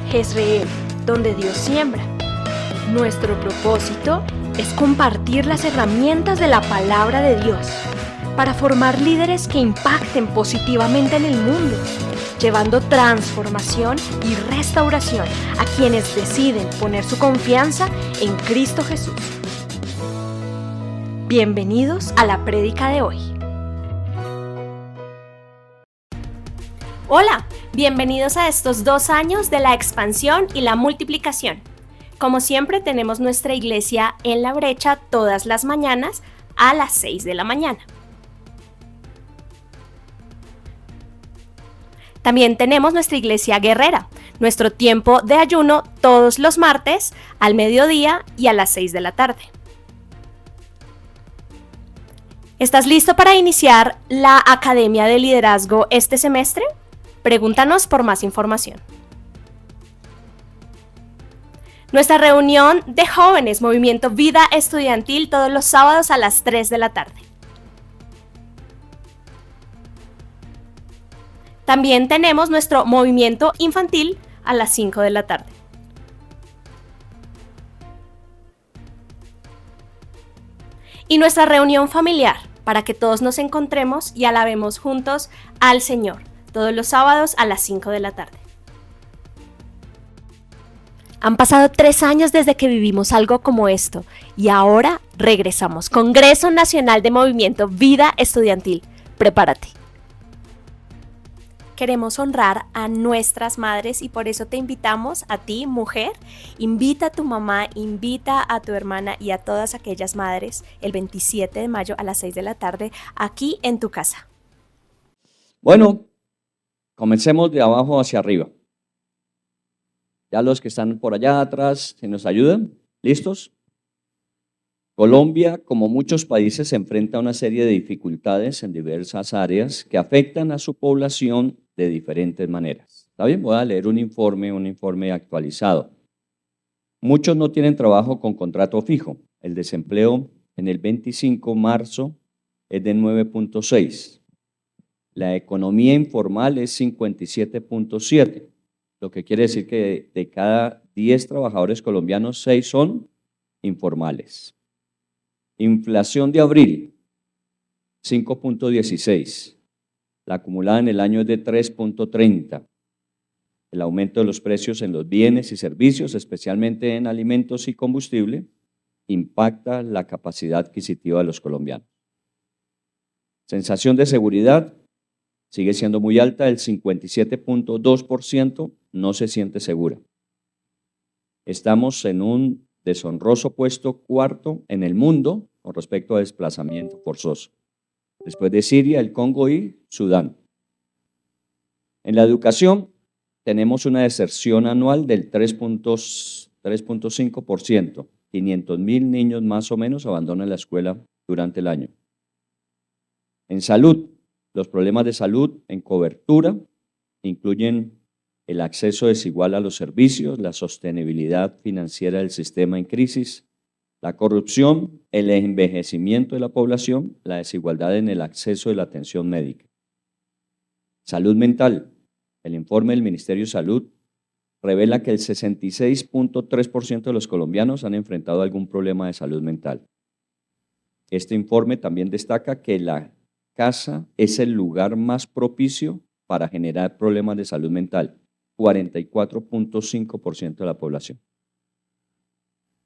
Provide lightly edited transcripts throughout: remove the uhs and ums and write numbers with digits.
Jezreel, donde Dios siembra. Nuestro propósito es compartir las herramientas de la palabra de Dios para formar líderes que impacten positivamente en el mundo, llevando transformación y restauración a quienes deciden poner su confianza en Cristo Jesús. Bienvenidos a la prédica de hoy. Hola, bienvenidos a estos 2 años de la expansión y la multiplicación. Como siempre tenemos nuestra iglesia en La Brecha todas las mañanas a las 6 de la mañana. También tenemos nuestra iglesia guerrera, nuestro tiempo de ayuno todos los martes al mediodía y a las 6 de la tarde. ¿Estás listo para iniciar la Academia de Liderazgo este semestre? Pregúntanos por más información. Nuestra reunión de jóvenes, Movimiento Vida Estudiantil, todos los sábados a las 3 de la tarde. También tenemos nuestro movimiento infantil a las 5 de la tarde. Y nuestra reunión familiar, para que todos nos encontremos y alabemos juntos al Señor, todos los sábados a las 5 de la tarde. Han pasado 3 años desde que vivimos algo como esto y ahora regresamos. Congreso Nacional de Movimiento Vida Estudiantil. Prepárate. Queremos honrar a nuestras madres y por eso te invitamos a ti, mujer. Invita a tu mamá, invita a tu hermana y a todas aquellas madres el 27 de mayo a las 6 de la tarde aquí en tu casa. Bueno, comencemos de abajo hacia arriba. Ya los que están por allá atrás, ¿se nos ayudan? ¿Listos? Colombia, como muchos países, se enfrenta a una serie de dificultades en diversas áreas que afectan a su población de diferentes maneras. ¿Está bien? Voy a leer un informe actualizado. Muchos no tienen trabajo con contrato fijo. El desempleo en el 25 de marzo es de 9.6. La economía informal es 57.7, lo que quiere decir que de cada 10 trabajadores colombianos, 6 son informales. Inflación de abril, 5.16. La acumulada en el año es de 3.30. El aumento de los precios en los bienes y servicios, especialmente en alimentos y combustible, impacta la capacidad adquisitiva de los colombianos. Sensación de seguridad sigue siendo muy alta, el 57.2% no se siente segura. Estamos en un deshonroso puesto 4º en el mundo con respecto a desplazamiento forzoso, después de Siria, el Congo y Sudán. En la educación tenemos una deserción anual del 3.5%. 500,000 niños más o menos abandonan la escuela durante el año. En salud, los problemas de salud en cobertura incluyen el acceso desigual a los servicios, la sostenibilidad financiera del sistema en crisis, la corrupción, el envejecimiento de la población, la desigualdad en el acceso de la atención médica. Salud mental. El informe del Ministerio de Salud revela que el 66.3% de los colombianos han enfrentado algún problema de salud mental. Este informe también destaca que la casa es el lugar más propicio para generar problemas de salud mental, 44.5% de la población.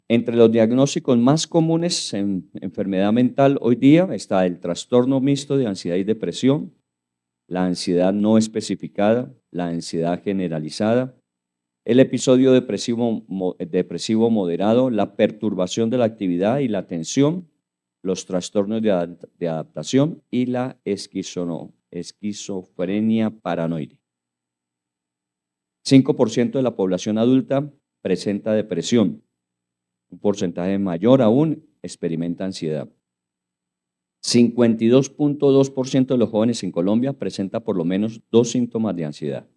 Entre los diagnósticos más comunes en enfermedad mental hoy día está el trastorno mixto de ansiedad y depresión, la ansiedad no especificada, la ansiedad generalizada, el episodio depresivo moderado, la perturbación de la actividad y la atención, los trastornos de adaptación y la esquizofrenia paranoide. 5% de la población adulta presenta depresión. Un porcentaje mayor aún experimenta ansiedad. 52.2% de los jóvenes en Colombia presenta por lo menos 2 síntomas de ansiedad.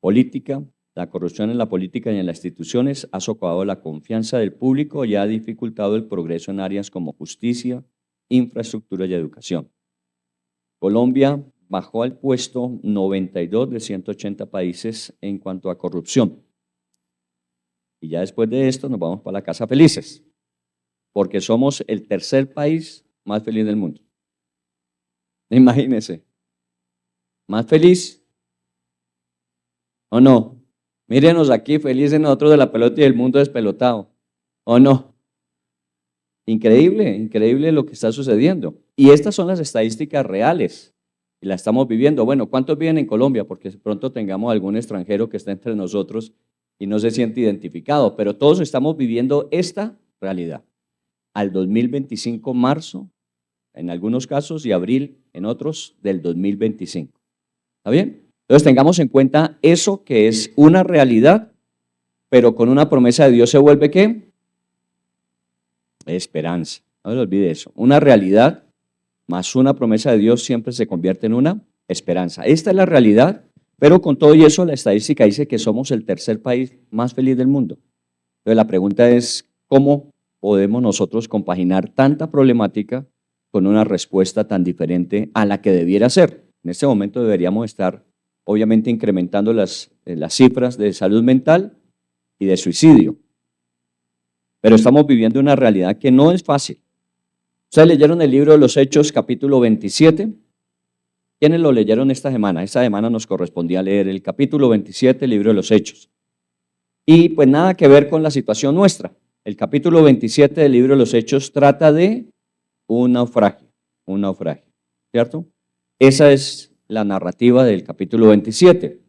Política. La corrupción en la política y en las instituciones ha socavado la confianza del público y ha dificultado el progreso en áreas como justicia, infraestructura y educación. Colombia bajó al puesto 92 de 180 países en cuanto a corrupción. Y ya después de esto nos vamos para la casa felices, porque somos el tercer país más feliz del mundo. Imagínense, más feliz o no. Mírenos aquí felices nosotros de la pelota y el mundo despelotado, ¿o no? Increíble, increíble lo que está sucediendo. Y estas son las estadísticas reales y las estamos viviendo. Bueno, ¿cuántos viven en Colombia? Porque pronto tengamos algún extranjero que está entre nosotros y no se siente identificado, pero todos estamos viviendo esta realidad. Al 2025, marzo, en algunos casos, y abril en otros, del 2025. ¿Está bien? Entonces tengamos en cuenta eso que es una realidad, pero con una promesa de Dios se vuelve ¿qué? Esperanza. No se olvide eso. Una realidad más una promesa de Dios siempre se convierte en una esperanza. Esta es la realidad, pero con todo y eso la estadística dice que somos el tercer país más feliz del mundo. Entonces la pregunta es, ¿cómo podemos nosotros compaginar tanta problemática con una respuesta tan diferente a la que debiera ser? En este momento deberíamos estar, obviamente, incrementando las cifras de salud mental y de suicidio. Pero estamos viviendo una realidad que no es fácil. ¿Ustedes leyeron el libro de los Hechos, capítulo 27? ¿Quiénes lo leyeron esta semana? Esta semana nos correspondía leer el capítulo 27, el libro de los Hechos. Y pues nada que ver con la situación nuestra. El capítulo 27 del libro de los Hechos trata de un naufragio, ¿cierto? Esa es la narrativa del capítulo 27.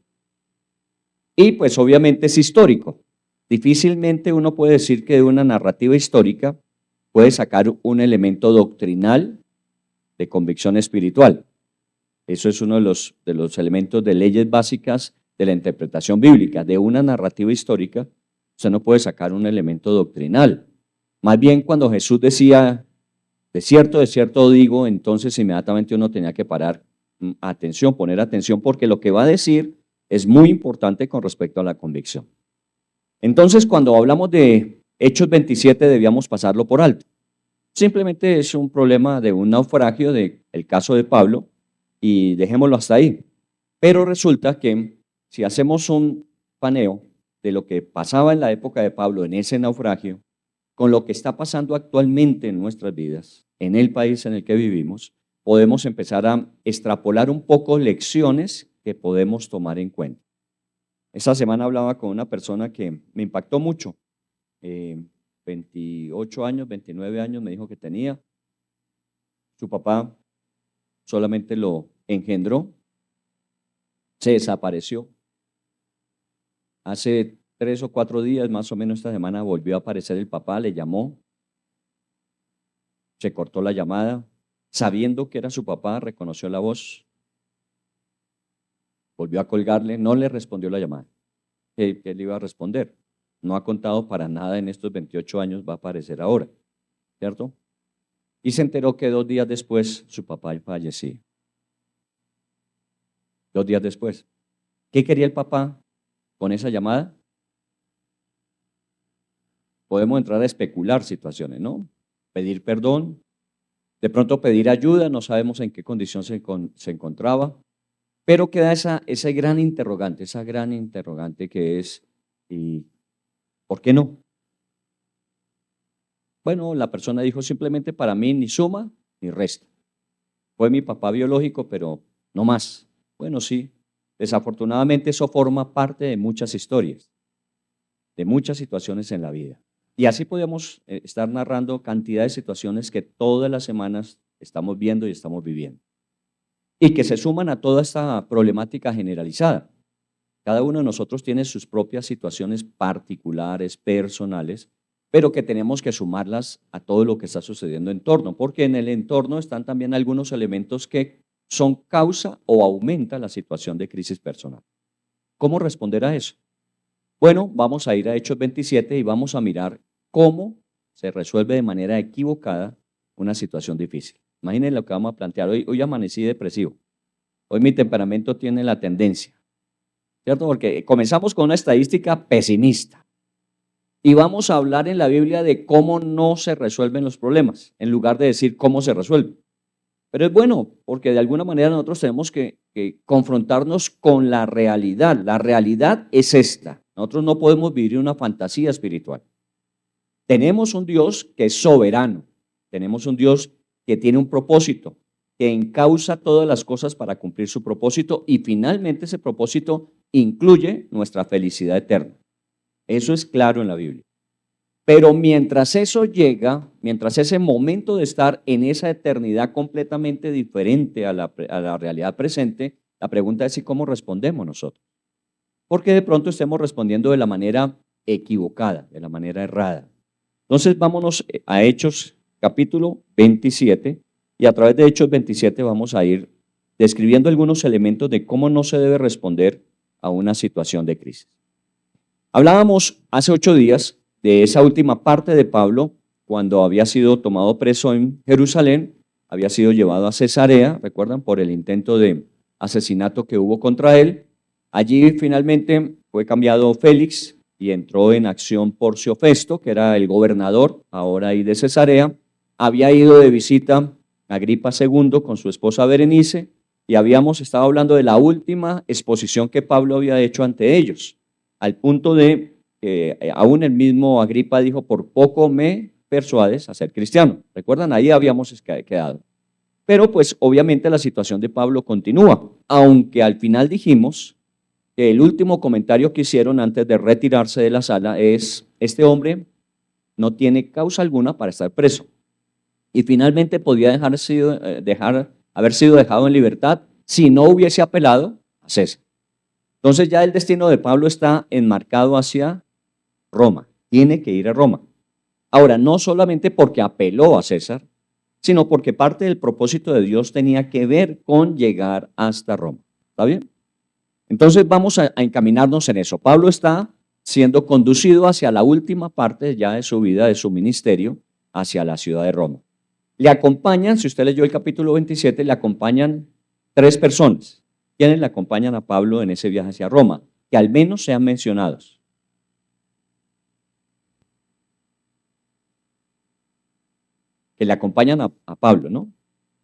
Y pues obviamente es histórico. Difícilmente uno puede decir que de una narrativa histórica puede sacar un elemento doctrinal de convicción espiritual. Eso es uno de los elementos de leyes básicas de la interpretación bíblica. De una narrativa histórica, usted no puede sacar un elemento doctrinal. Más bien cuando Jesús decía, de cierto digo, entonces inmediatamente uno tenía que parar atención, poner atención, porque lo que va a decir es muy importante con respecto a la convicción. Entonces, cuando hablamos de Hechos 27, debíamos pasarlo por alto. Simplemente es un problema de un naufragio del caso de Pablo y dejémoslo hasta ahí. Pero resulta que si hacemos un paneo de lo que pasaba en la época de Pablo en ese naufragio, con lo que está pasando actualmente en nuestras vidas, en el país en el que vivimos, podemos empezar a extrapolar un poco lecciones que podemos tomar en cuenta. Esta semana hablaba con una persona que me impactó mucho. 28 años, 29 años me dijo que tenía. Su papá solamente lo engendró, se desapareció. Hace 3 o 4 días, más o menos esta semana, volvió a aparecer el papá, le llamó, se cortó la llamada, sabiendo que era su papá, reconoció la voz, volvió a colgarle, no le respondió la llamada. ¿Qué le iba a responder? No ha contado para nada en estos 28 años, va a aparecer ahora, ¿cierto? Y se enteró que 2 días después su papá fallecía. 2 días después. ¿Qué quería el papá con esa llamada? Podemos entrar a especular situaciones, ¿no? Pedir perdón, de pronto pedir ayuda, no sabemos en qué condición se encontraba, pero queda esa gran interrogante que es, ¿y por qué no? Bueno, la persona dijo simplemente para mí ni suma ni resta. Fue mi papá biológico, pero no más. Bueno, sí, desafortunadamente eso forma parte de muchas historias, de muchas situaciones en la vida. Y así podemos estar narrando cantidad de situaciones que todas las semanas estamos viendo y estamos viviendo. Y que se suman a toda esta problemática generalizada. Cada uno de nosotros tiene sus propias situaciones particulares, personales, pero que tenemos que sumarlas a todo lo que está sucediendo en torno, porque en el entorno están también algunos elementos que son causa o aumenta la situación de crisis personal. ¿Cómo responder a eso? Bueno, vamos a ir a Hechos 27 y vamos a mirar cómo se resuelve de manera equivocada una situación difícil. Imaginen lo que vamos a plantear. Hoy amanecí depresivo. Hoy mi temperamento tiene la tendencia, ¿cierto? Porque comenzamos con una estadística pesimista y vamos a hablar en la Biblia de cómo no se resuelven los problemas, en lugar de decir cómo se resuelven. Pero es bueno porque de alguna manera nosotros tenemos que confrontarnos con la realidad. La realidad es esta. Nosotros no podemos vivir una fantasía espiritual. Tenemos un Dios que es soberano. Tenemos un Dios que tiene un propósito, que encausa todas las cosas para cumplir su propósito y finalmente ese propósito incluye nuestra felicidad eterna. Eso es claro en la Biblia. Pero mientras eso llega, mientras ese momento de estar en esa eternidad completamente diferente a la realidad presente, la pregunta es: ¿y cómo respondemos nosotros? Porque de pronto estemos respondiendo de la manera equivocada, de la manera errada. Entonces vámonos a Hechos capítulo 27 y a través de Hechos 27 vamos a ir describiendo algunos elementos de cómo no se debe responder a una situación de crisis. Hablábamos hace 8 días de esa última parte de Pablo cuando había sido tomado preso en Jerusalén, había sido llevado a Cesarea, recuerdan, por el intento de asesinato que hubo contra él. Allí finalmente fue cambiado Félix y entró en acción Porcio Festo, que era el gobernador ahora ahí de Cesarea. Había ido de visita a Agripa II con su esposa Berenice y habíamos estado hablando de la última exposición que Pablo había hecho ante ellos, al punto de que aún el mismo Agripa dijo: por poco me persuades a ser cristiano. ¿Recuerdan? Ahí habíamos quedado. Pero pues obviamente la situación de Pablo continúa, aunque al final dijimos que el último comentario que hicieron antes de retirarse de la sala es: este hombre no tiene causa alguna para estar preso y finalmente podía haber sido dejado en libertad si no hubiese apelado a César. Entonces ya el destino de Pablo está enmarcado hacia Roma, tiene que ir a Roma. Ahora, no solamente porque apeló a César, sino porque parte del propósito de Dios tenía que ver con llegar hasta Roma. ¿Está bien? Entonces vamos a encaminarnos en eso. Pablo está siendo conducido hacia la última parte ya de su vida, de su ministerio, hacia la ciudad de Roma. Le acompañan, si usted leyó el capítulo 27, le acompañan 3 personas. ¿Quiénes le acompañan a Pablo en ese viaje hacia Roma? Que al menos sean mencionados. Que le acompañan a Pablo, ¿no?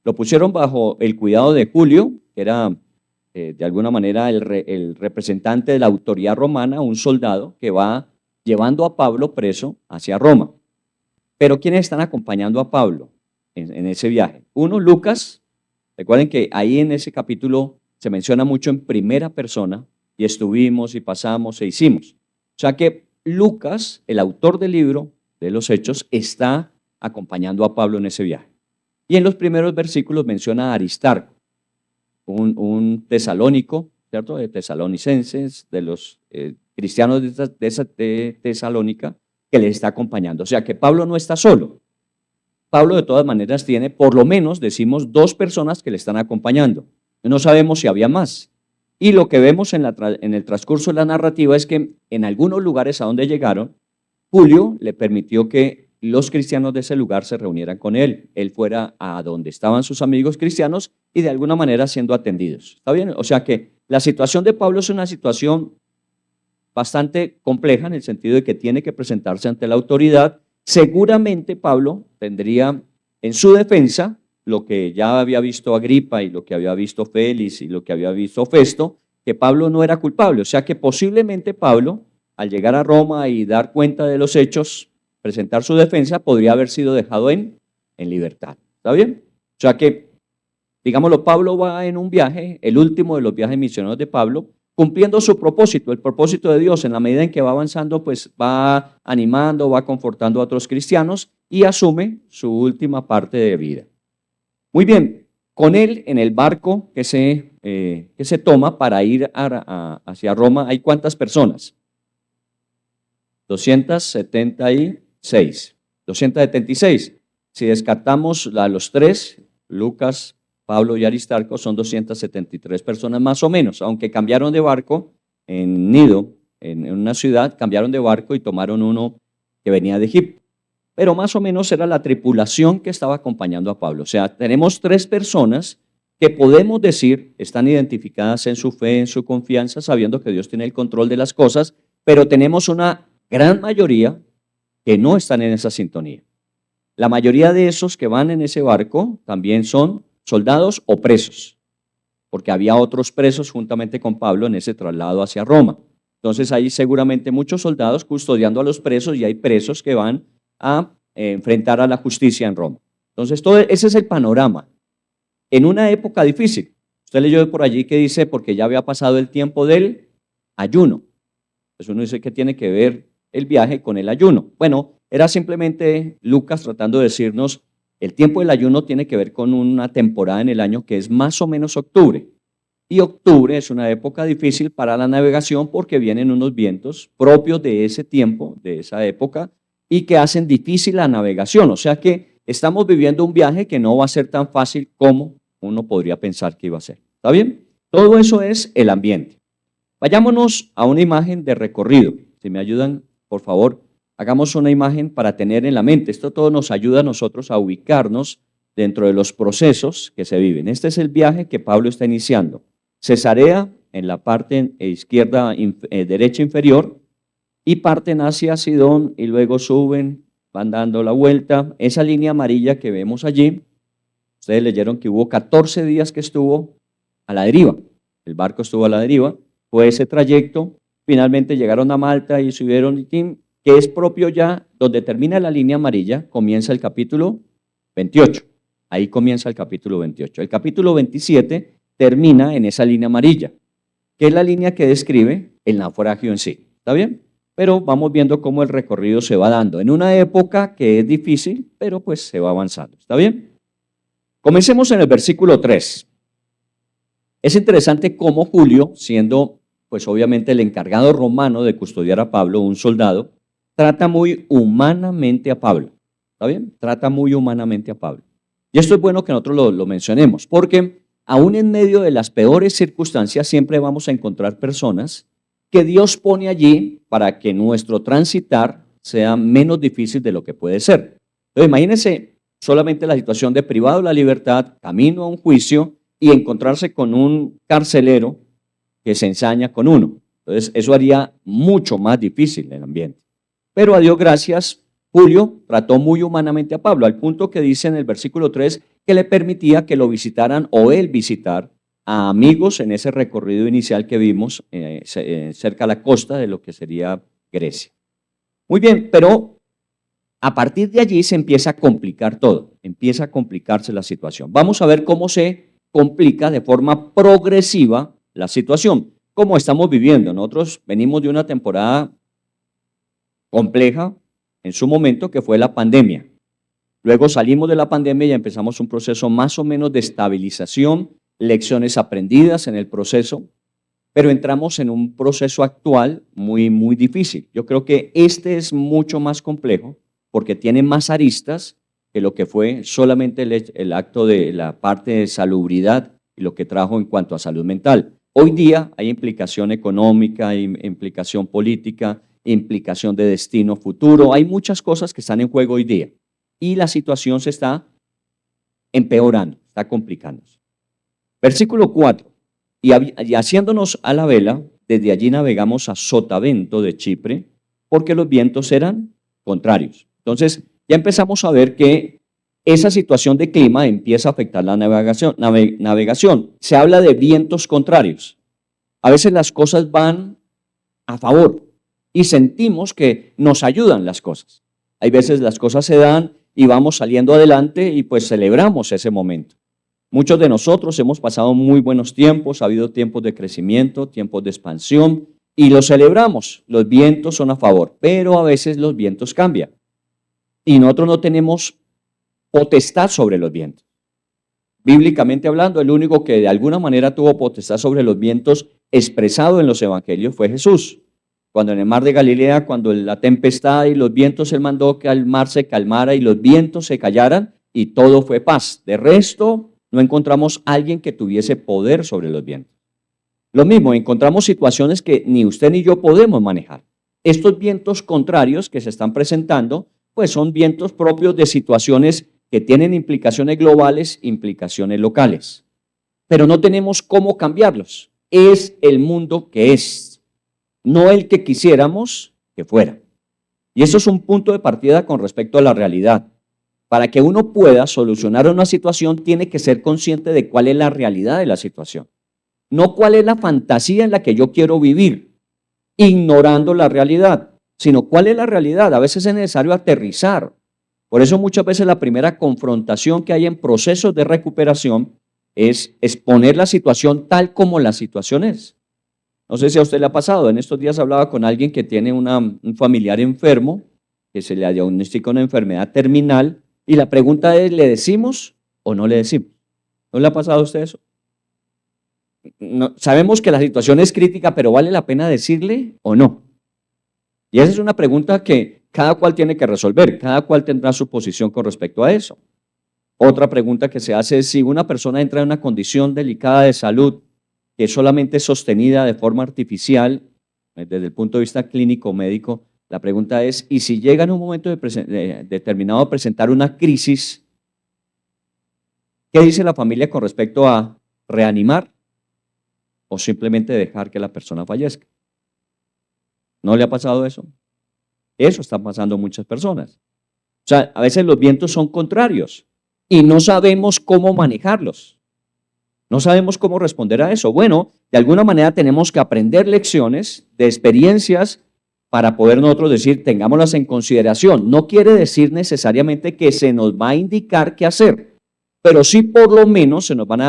Lo pusieron bajo el cuidado de Julio, que era de alguna manera el representante de la autoridad romana, un soldado que va llevando a Pablo preso hacia Roma. Pero ¿quiénes están acompañando a Pablo en ese viaje? Uno, Lucas. Recuerden que ahí en ese capítulo se menciona mucho en primera persona, y estuvimos y pasamos e hicimos. O sea que Lucas, el autor del libro de los Hechos, está acompañando a Pablo en ese viaje. Y en los primeros versículos menciona a Aristarco, un tesalónico, ¿cierto? De tesalonicenses, de los cristianos de Tesalónica, que le está acompañando. O sea que Pablo no está solo. Pablo de todas maneras tiene, por lo menos, decimos, 2 personas que le están acompañando. No sabemos si había más. Y lo que vemos en el transcurso de la narrativa es que en algunos lugares a donde llegaron, Julio le permitió que los cristianos de ese lugar se reunieran con él. Él fuera a donde estaban sus amigos cristianos y de alguna manera siendo atendidos. ¿Está bien? O sea que la situación de Pablo es una situación bastante compleja en el sentido de que tiene que presentarse ante la autoridad. Seguramente Pablo tendría en su defensa lo que ya había visto Agripa y lo que había visto Félix y lo que había visto Festo, que Pablo no era culpable. O sea que posiblemente Pablo, al llegar a Roma y dar cuenta de los hechos, presentar su defensa, podría haber sido dejado en libertad. ¿Está bien? O sea que, digámoslo, Pablo va en un viaje, el último de los viajes misioneros de Pablo, cumpliendo su propósito, el propósito de Dios. En la medida en que va avanzando, pues va animando, va confortando a otros cristianos y asume su última parte de vida. Muy bien, con él en el barco que se toma para ir hacia Roma, ¿hay cuántas personas? 276. Si descartamos a los 3, Lucas, Pablo y Aristarco, son 273 personas más o menos, aunque cambiaron de barco en Nido, en una ciudad, cambiaron de barco y tomaron uno que venía de Egipto. Pero más o menos era la tripulación que estaba acompañando a Pablo. O sea, tenemos 3 personas que podemos decir están identificadas en su fe, en su confianza, sabiendo que Dios tiene el control de las cosas, pero tenemos una gran mayoría que no están en esa sintonía. La mayoría de esos que van en ese barco también son soldados o presos, porque había otros presos juntamente con Pablo en ese traslado hacia Roma. Entonces hay seguramente muchos soldados custodiando a los presos y hay presos que van a enfrentar a la justicia en Roma. Entonces ese es el panorama. En una época difícil. Usted leyó por allí que dice, porque ya había pasado el tiempo del ayuno. Entonces uno dice, ¿qué tiene que ver el viaje con el ayuno? Bueno, era simplemente Lucas tratando de decirnos, el tiempo del ayuno tiene que ver con una temporada en el año que es más o menos octubre. Y octubre es una época difícil para la navegación porque vienen unos vientos propios de ese tiempo, de esa época, y que hacen difícil la navegación. O sea que estamos viviendo un viaje que no va a ser tan fácil como uno podría pensar que iba a ser. ¿Está bien? Todo eso es el ambiente. Vayámonos a una imagen de recorrido. Si me ayudan, por favor, hagamos una imagen para tener en la mente. Esto todo nos ayuda a nosotros a ubicarnos dentro de los procesos que se viven. Este es el viaje que Pablo está iniciando. Cesarea, en la parte izquierda, derecha inferior, y parten hacia Sidón y luego suben, van dando la vuelta. Esa línea amarilla que vemos allí, ustedes leyeron que hubo 14 días que estuvo a la deriva. El barco estuvo a la deriva, fue ese trayecto, finalmente llegaron a Malta y subieron, que es propio ya, donde termina la línea amarilla, comienza el capítulo 28. Ahí comienza el capítulo 28. El capítulo 27 termina en esa línea amarilla, que es la línea que describe el naufragio en sí. ¿Está bien? Pero vamos viendo cómo el recorrido se va dando. En una época que es difícil, pero pues se va avanzando. ¿Está bien? Comencemos en el versículo 3. Es interesante cómo Julio, siendo pues obviamente el encargado romano de custodiar a Pablo, un soldado, trata muy humanamente a Pablo. ¿Está bien? Trata muy humanamente a Pablo. Y esto es bueno que nosotros lo mencionemos, porque aún en medio de las peores circunstancias siempre vamos a encontrar personas que Dios pone allí para que nuestro transitar sea menos difícil de lo que puede ser. Entonces imagínense solamente la situación de privado de la libertad, camino a un juicio y encontrarse con un carcelero que se ensaña con uno. Entonces eso haría mucho más difícil el ambiente. Pero a Dios gracias, Julio trató muy humanamente a Pablo, al punto que dice en el versículo 3 que le permitía que lo visitaran o él visitar a amigos en ese recorrido inicial que vimos cerca a la costa de lo que sería Grecia. Muy bien, pero a partir de allí se empieza a complicar todo, empieza a complicarse la situación. Vamos a ver cómo se complica de forma progresiva la situación, como estamos viviendo. Nosotros venimos de una temporada compleja en su momento que fue la pandemia. Luego salimos de la pandemia y empezamos un proceso más o menos de estabilización, lecciones aprendidas en el proceso, pero entramos en un proceso actual muy, muy difícil. Yo creo que este es mucho más complejo porque tiene más aristas que lo que fue solamente el acto de la parte de salubridad y lo que trajo en cuanto a salud mental. Hoy día hay implicación económica, hay implicación política, implicación de destino futuro, hay muchas cosas que están en juego hoy día y la situación se está empeorando, está complicándose. Versículo 4, y haciéndonos a la vela, desde allí navegamos a Sotavento de Chipre, porque los vientos eran contrarios. Entonces, ya empezamos a ver que esa situación de clima empieza a afectar la navegación. Se habla de vientos contrarios. A veces las cosas van a favor y sentimos que nos ayudan las cosas. Hay veces las cosas se dan y vamos saliendo adelante y pues celebramos ese momento. Muchos de nosotros hemos pasado muy buenos tiempos, ha habido tiempos de crecimiento, tiempos de expansión y los celebramos. Los vientos son a favor, pero a veces los vientos cambian y nosotros no tenemos potestad sobre los vientos. Bíblicamente hablando, el único que de alguna manera tuvo potestad sobre los vientos expresado en los evangelios fue Jesús. Cuando en el mar de Galilea, cuando la tempestad y los vientos, él mandó que el mar se calmara y los vientos se callaran y todo fue paz. De resto, no encontramos a alguien que tuviese poder sobre los vientos. Lo mismo, encontramos situaciones que ni usted ni yo podemos manejar. Estos vientos contrarios que se están presentando, pues son vientos propios de situaciones que tienen implicaciones globales, implicaciones locales. Pero no tenemos cómo cambiarlos. Es el mundo que es, no el que quisiéramos que fuera. Y eso es un punto de partida con respecto a la realidad. Para que uno pueda solucionar una situación, tiene que ser consciente de cuál es la realidad de la situación. No cuál es la fantasía en la que yo quiero vivir, ignorando la realidad, sino cuál es la realidad. A veces es necesario aterrizar. Por eso muchas veces la primera confrontación que hay en procesos de recuperación es exponer la situación tal como la situación es. No sé si a usted le ha pasado, en estos días hablaba con alguien que tiene un familiar enfermo, que se le diagnostica una enfermedad terminal, y la pregunta es, ¿le decimos o no le decimos? ¿No le ha pasado a usted eso? No, sabemos que la situación es crítica, pero ¿vale la pena decirle o no? Y esa es una pregunta que cada cual tiene que resolver, cada cual tendrá su posición con respecto a eso. Otra pregunta que se hace es si una persona entra en una condición delicada de salud que es solamente sostenida de forma artificial, desde el punto de vista clínico médico, la pregunta es, ¿y si llega en un momento determinado a presentar una crisis, qué dice la familia con respecto a reanimar o simplemente dejar que la persona fallezca? ¿No le ha pasado eso? Eso está pasando a muchas personas. O sea, a veces los vientos son contrarios y no sabemos cómo manejarlos. No sabemos cómo responder a eso. Bueno, de alguna manera tenemos que aprender lecciones de experiencias para poder nosotros decir, tengámoslas en consideración. No quiere decir necesariamente que se nos va a indicar qué hacer, pero sí por lo menos se nos van a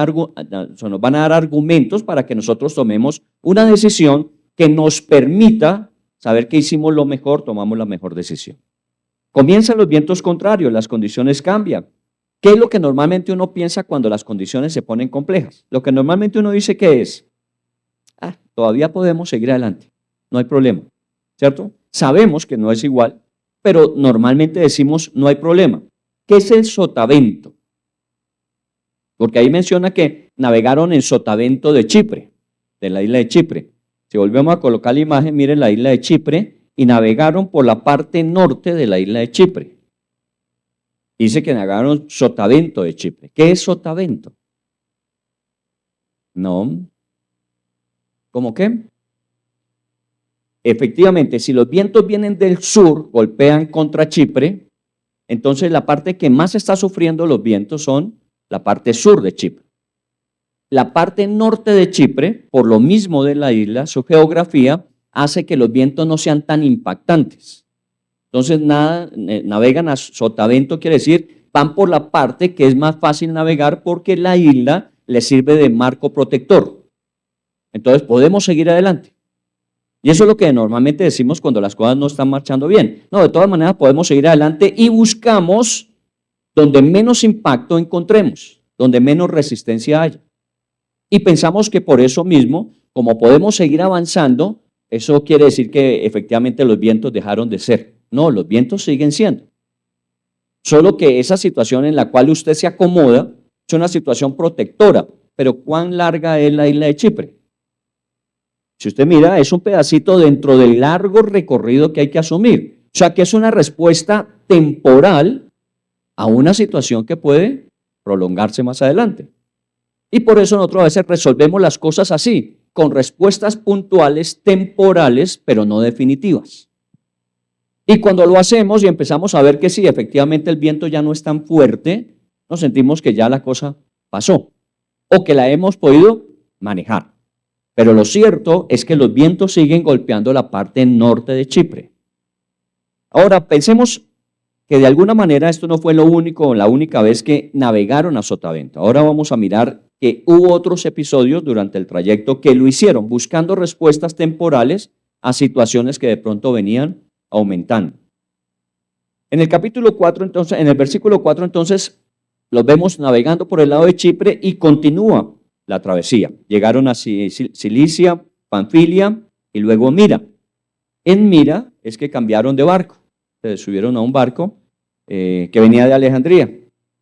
dar argumentos para que nosotros tomemos una decisión que nos permita saber que hicimos lo mejor, tomamos la mejor decisión. Comienzan los vientos contrarios, las condiciones cambian. ¿Qué es lo que normalmente uno piensa cuando las condiciones se ponen complejas? Lo que normalmente uno dice que es, todavía podemos seguir adelante, no hay problema, ¿cierto? Sabemos que no es igual, pero normalmente decimos no hay problema. ¿Qué es el sotavento? Porque ahí menciona que navegaron en sotavento de Chipre, de la isla de Chipre. Si volvemos a colocar la imagen, miren la isla de Chipre y navegaron por la parte norte de la isla de Chipre. Dice que navegaron sotavento de Chipre. ¿Qué es sotavento? No. ¿Cómo qué? Efectivamente, si los vientos vienen del sur, golpean contra Chipre, entonces la parte que más está sufriendo los vientos son la parte sur de Chipre. La parte norte de Chipre, por lo mismo de la isla, su geografía hace que los vientos no sean tan impactantes. Entonces navegan a sotavento, quiere decir, van por la parte que es más fácil navegar porque la isla les sirve de marco protector. Entonces podemos seguir adelante. Y eso es lo que normalmente decimos cuando las cosas no están marchando bien. No, de todas maneras podemos seguir adelante y buscamos donde menos impacto encontremos, donde menos resistencia haya. Y pensamos que por eso mismo, como podemos seguir avanzando, eso quiere decir que efectivamente los vientos dejaron de ser. No, los vientos siguen siendo. Solo que esa situación en la cual usted se acomoda es una situación protectora. Pero ¿cuán larga es la isla de Chipre? Si usted mira, es un pedacito dentro del largo recorrido que hay que asumir. O sea que es una respuesta temporal a una situación que puede prolongarse más adelante. Y por eso nosotros a veces resolvemos las cosas así, con respuestas puntuales, temporales, pero no definitivas. Y cuando lo hacemos y empezamos a ver que sí, efectivamente el viento ya no es tan fuerte, nos sentimos que ya la cosa pasó o que la hemos podido manejar. Pero lo cierto es que los vientos siguen golpeando la parte norte de Chipre. Ahora, pensemos que de alguna manera esto no fue la única vez que navegaron a sotavento. Ahora vamos a mirar que hubo otros episodios durante el trayecto que lo hicieron, buscando respuestas temporales a situaciones que de pronto venían aumentando. En el capítulo 4, entonces, en el versículo 4, entonces, los vemos navegando por el lado de Chipre y continúa la travesía. Llegaron a Cilicia, Panfilia y luego Mira. En Mira es que cambiaron de barco. Se subieron a un barco que venía de Alejandría.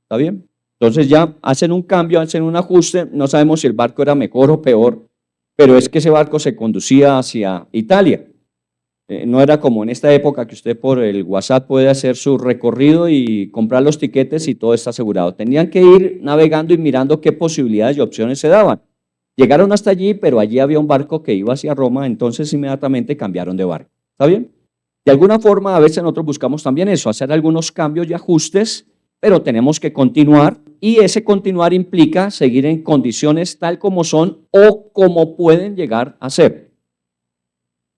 ¿Está bien? Entonces ya hacen un cambio, hacen un ajuste. No sabemos si el barco era mejor o peor, pero es que ese barco se conducía hacia Italia. No era como en esta época que usted por el WhatsApp puede hacer su recorrido y comprar los tiquetes y todo está asegurado. Tenían que ir navegando y mirando qué posibilidades y opciones se daban. Llegaron hasta allí, pero allí había un barco que iba hacia Roma, entonces inmediatamente cambiaron de barco. ¿Está bien? De alguna forma, a veces nosotros buscamos también eso, hacer algunos cambios y ajustes pero tenemos que continuar y ese continuar implica seguir en condiciones tal como son o como pueden llegar a ser.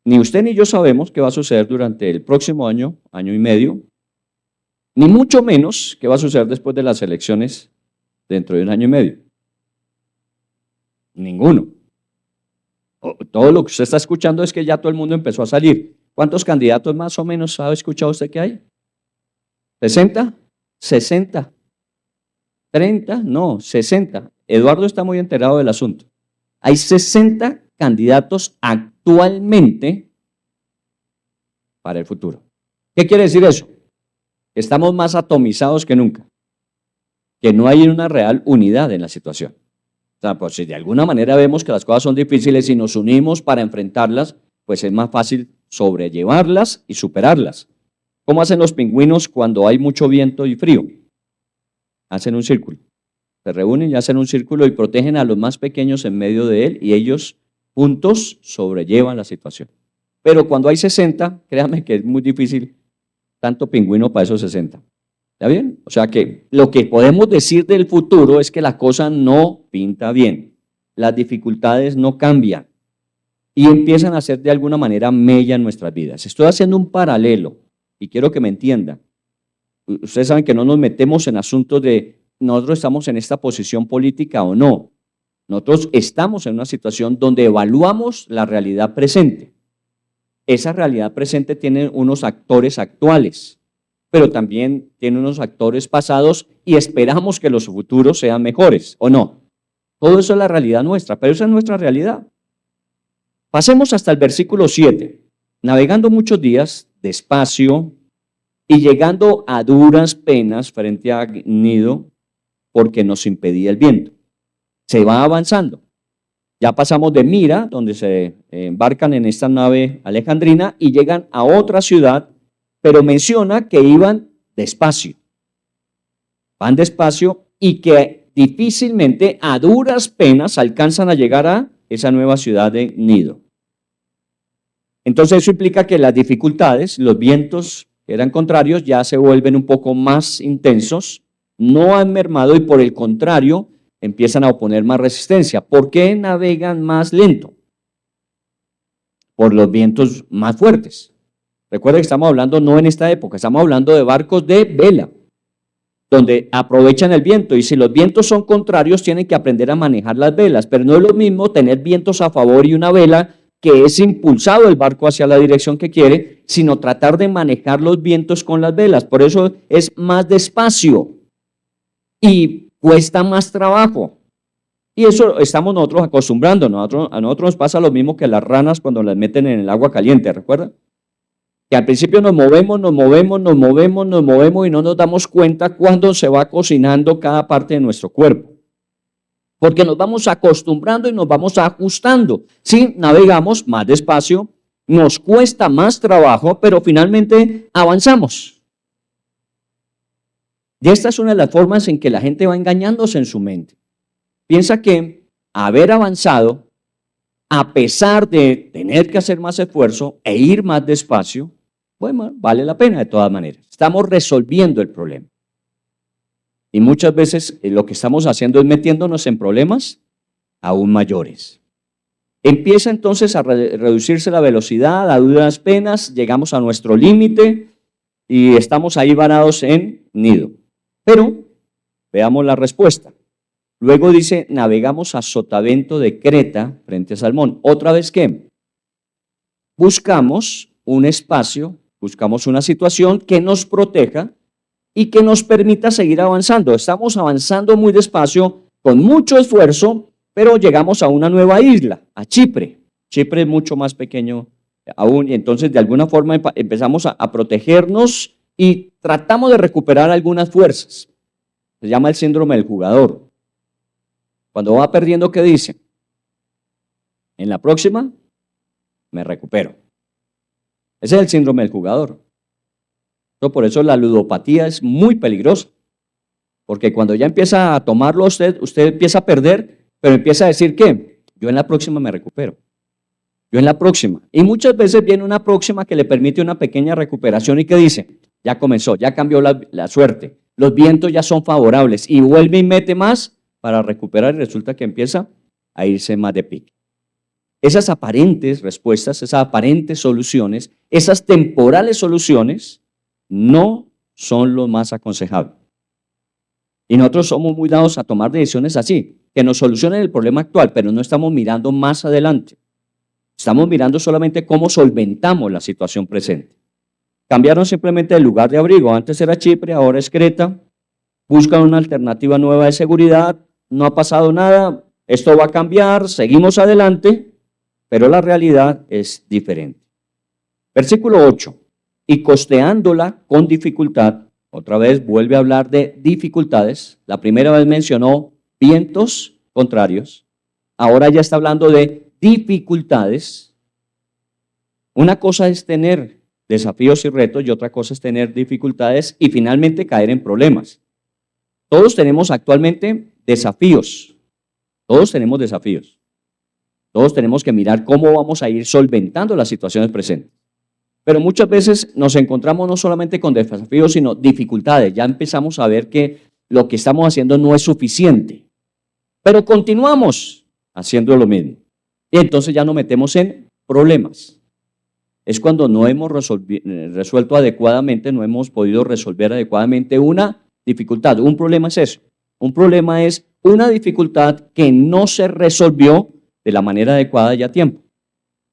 Ni usted ni yo sabemos qué va a suceder durante el próximo año, año y medio, ni mucho menos qué va a suceder después de las elecciones dentro de un año y medio. Ninguno. Todo lo que usted está escuchando es que ya todo el mundo empezó a salir. ¿Cuántos candidatos más o menos ha escuchado usted que hay? ¿60? ¿60? ¿30? No, 60. Eduardo está muy enterado del asunto. Hay 60 candidatos actualmente para el futuro. ¿Qué quiere decir eso? Estamos más atomizados que nunca, que no hay una real unidad en la situación. O sea, pues si de alguna manera vemos que las cosas son difíciles y nos unimos para enfrentarlas, pues es más fácil sobrellevarlas y superarlas. ¿Cómo hacen los pingüinos cuando hay mucho viento y frío? Hacen un círculo. Se reúnen y hacen un círculo y protegen a los más pequeños en medio de él y ellos juntos sobrellevan la situación. Pero cuando hay 60, créanme que es muy difícil tanto pingüino para esos 60. ¿Está bien? O sea que lo que podemos decir del futuro es que la cosa no pinta bien. Las dificultades no cambian y empiezan a hacer de alguna manera mella en nuestras vidas. Estoy haciendo un paralelo y quiero que me entiendan. Ustedes saben que no nos metemos en asuntos de nosotros estamos en esta posición política o no. Nosotros estamos en una situación donde evaluamos la realidad presente. Esa realidad presente tiene unos actores actuales, pero también tiene unos actores pasados y esperamos que los futuros sean mejores, ¿o no? Todo eso es la realidad nuestra, pero esa es nuestra realidad. Pasemos hasta el versículo 7. Navegando muchos días, despacio, y llegando a duras penas frente a Gnido, porque nos impedía el viento. Se va avanzando. Ya pasamos de Mira, donde se embarcan en esta nave alejandrina, y llegan a otra ciudad, pero menciona que iban despacio. Van despacio y que difícilmente, a duras penas, alcanzan a llegar a esa nueva ciudad de Gnido. Entonces eso implica que las dificultades, los vientos que eran contrarios, ya se vuelven un poco más intensos, no han mermado y por el contrario, empiezan a oponer más resistencia. ¿Por qué navegan más lento? Por los vientos más fuertes. Recuerden que estamos hablando no en esta época, estamos hablando de barcos de vela, donde aprovechan el viento y si los vientos son contrarios tienen que aprender a manejar las velas, pero no es lo mismo tener vientos a favor y una vela que es impulsado el barco hacia la dirección que quiere, sino tratar de manejar los vientos con las velas. Por eso es más despacio y cuesta más trabajo. Y eso estamos nosotros acostumbrándonos. A nosotros nos pasa lo mismo que a las ranas cuando las meten en el agua caliente, ¿recuerdan? Que al principio nos movemos y no nos damos cuenta cuándo se va cocinando cada parte de nuestro cuerpo. Porque nos vamos acostumbrando y nos vamos ajustando. Sí, navegamos más despacio, nos cuesta más trabajo, pero finalmente avanzamos. Y esta es una de las formas en que la gente va engañándose en su mente. Piensa que haber avanzado, a pesar de tener que hacer más esfuerzo e ir más despacio, bueno, vale la pena de todas maneras. Estamos resolviendo el problema. Y muchas veces lo que estamos haciendo es metiéndonos en problemas aún mayores. Empieza entonces a reducirse la velocidad, a duras penas, llegamos a nuestro límite y estamos ahí varados en Gnido. Pero veamos la respuesta. Luego dice, navegamos a Sotavento de Creta frente a Salmón. ¿Otra vez qué? Buscamos un espacio, buscamos una situación que nos proteja y que nos permita seguir avanzando. Estamos avanzando muy despacio, con mucho esfuerzo, pero llegamos a una nueva isla, a Chipre. Chipre es mucho más pequeño aún y entonces de alguna forma empezamos a protegernos y tratamos de recuperar algunas fuerzas. Se llama el síndrome del jugador. Cuando va perdiendo, ¿qué dice? En la próxima me recupero. Ese es el síndrome del jugador. Por eso la ludopatía es muy peligrosa, porque cuando ya empieza a tomarlo usted empieza a perder, pero empieza a decir ¿qué? Yo en la próxima me recupero. Yo en la próxima. Y muchas veces viene una próxima que le permite una pequeña recuperación y ¿qué dice? Ya comenzó, ya cambió la suerte. los vientos ya son favorables y vuelve y mete más para recuperar y resulta que empieza a irse más de pique. Esas aparentes respuestas, esas aparentes soluciones, esas temporales soluciones no son lo más aconsejable. Y nosotros somos muy dados a tomar decisiones así, que nos solucionen el problema actual, pero no estamos mirando más adelante. Estamos mirando solamente cómo solventamos la situación presente. Cambiaron simplemente el lugar de abrigo. Antes era Chipre, ahora es Creta. Buscan una alternativa nueva de seguridad. No ha pasado nada. Esto va a cambiar. Seguimos adelante. Pero la realidad es diferente. Versículo 8. Y costeándola con dificultad. Otra vez vuelve a hablar de dificultades. La primera vez mencionó vientos contrarios. Ahora ya está hablando de dificultades. Una cosa es tener desafíos y retos y otra cosa es tener dificultades y finalmente caer en problemas. Todos tenemos actualmente desafíos. Todos tenemos desafíos. Todos tenemos que mirar cómo vamos a ir solventando las situaciones presentes. Pero muchas veces nos encontramos no solamente con desafíos, sino dificultades. Ya empezamos a ver que lo que estamos haciendo no es suficiente. Pero continuamos haciendo lo mismo. Y entonces ya nos metemos en problemas. Es cuando no hemos resuelto adecuadamente, no hemos podido resolver adecuadamente una dificultad. Un problema es eso. Un problema es una dificultad que no se resolvió de la manera adecuada y a tiempo.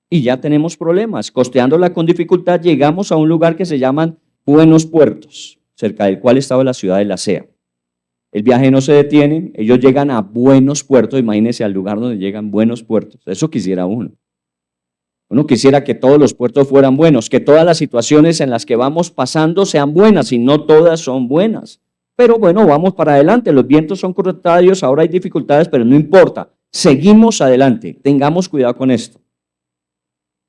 Y ya tenemos problemas. Costeándola con dificultad, llegamos a un lugar que se llaman Buenos Puertos, cerca del cual estaba la ciudad de Lasea. El viaje no se detiene, ellos llegan a Buenos Puertos, imagínense al lugar donde llegan Buenos Puertos. Eso quisiera uno. Uno quisiera que todos los puertos fueran buenos, que todas las situaciones en las que vamos pasando sean buenas, y no todas son buenas. Pero bueno, vamos para adelante, los vientos son contrarios, ahora hay dificultades, pero no importa, seguimos adelante, tengamos cuidado con esto.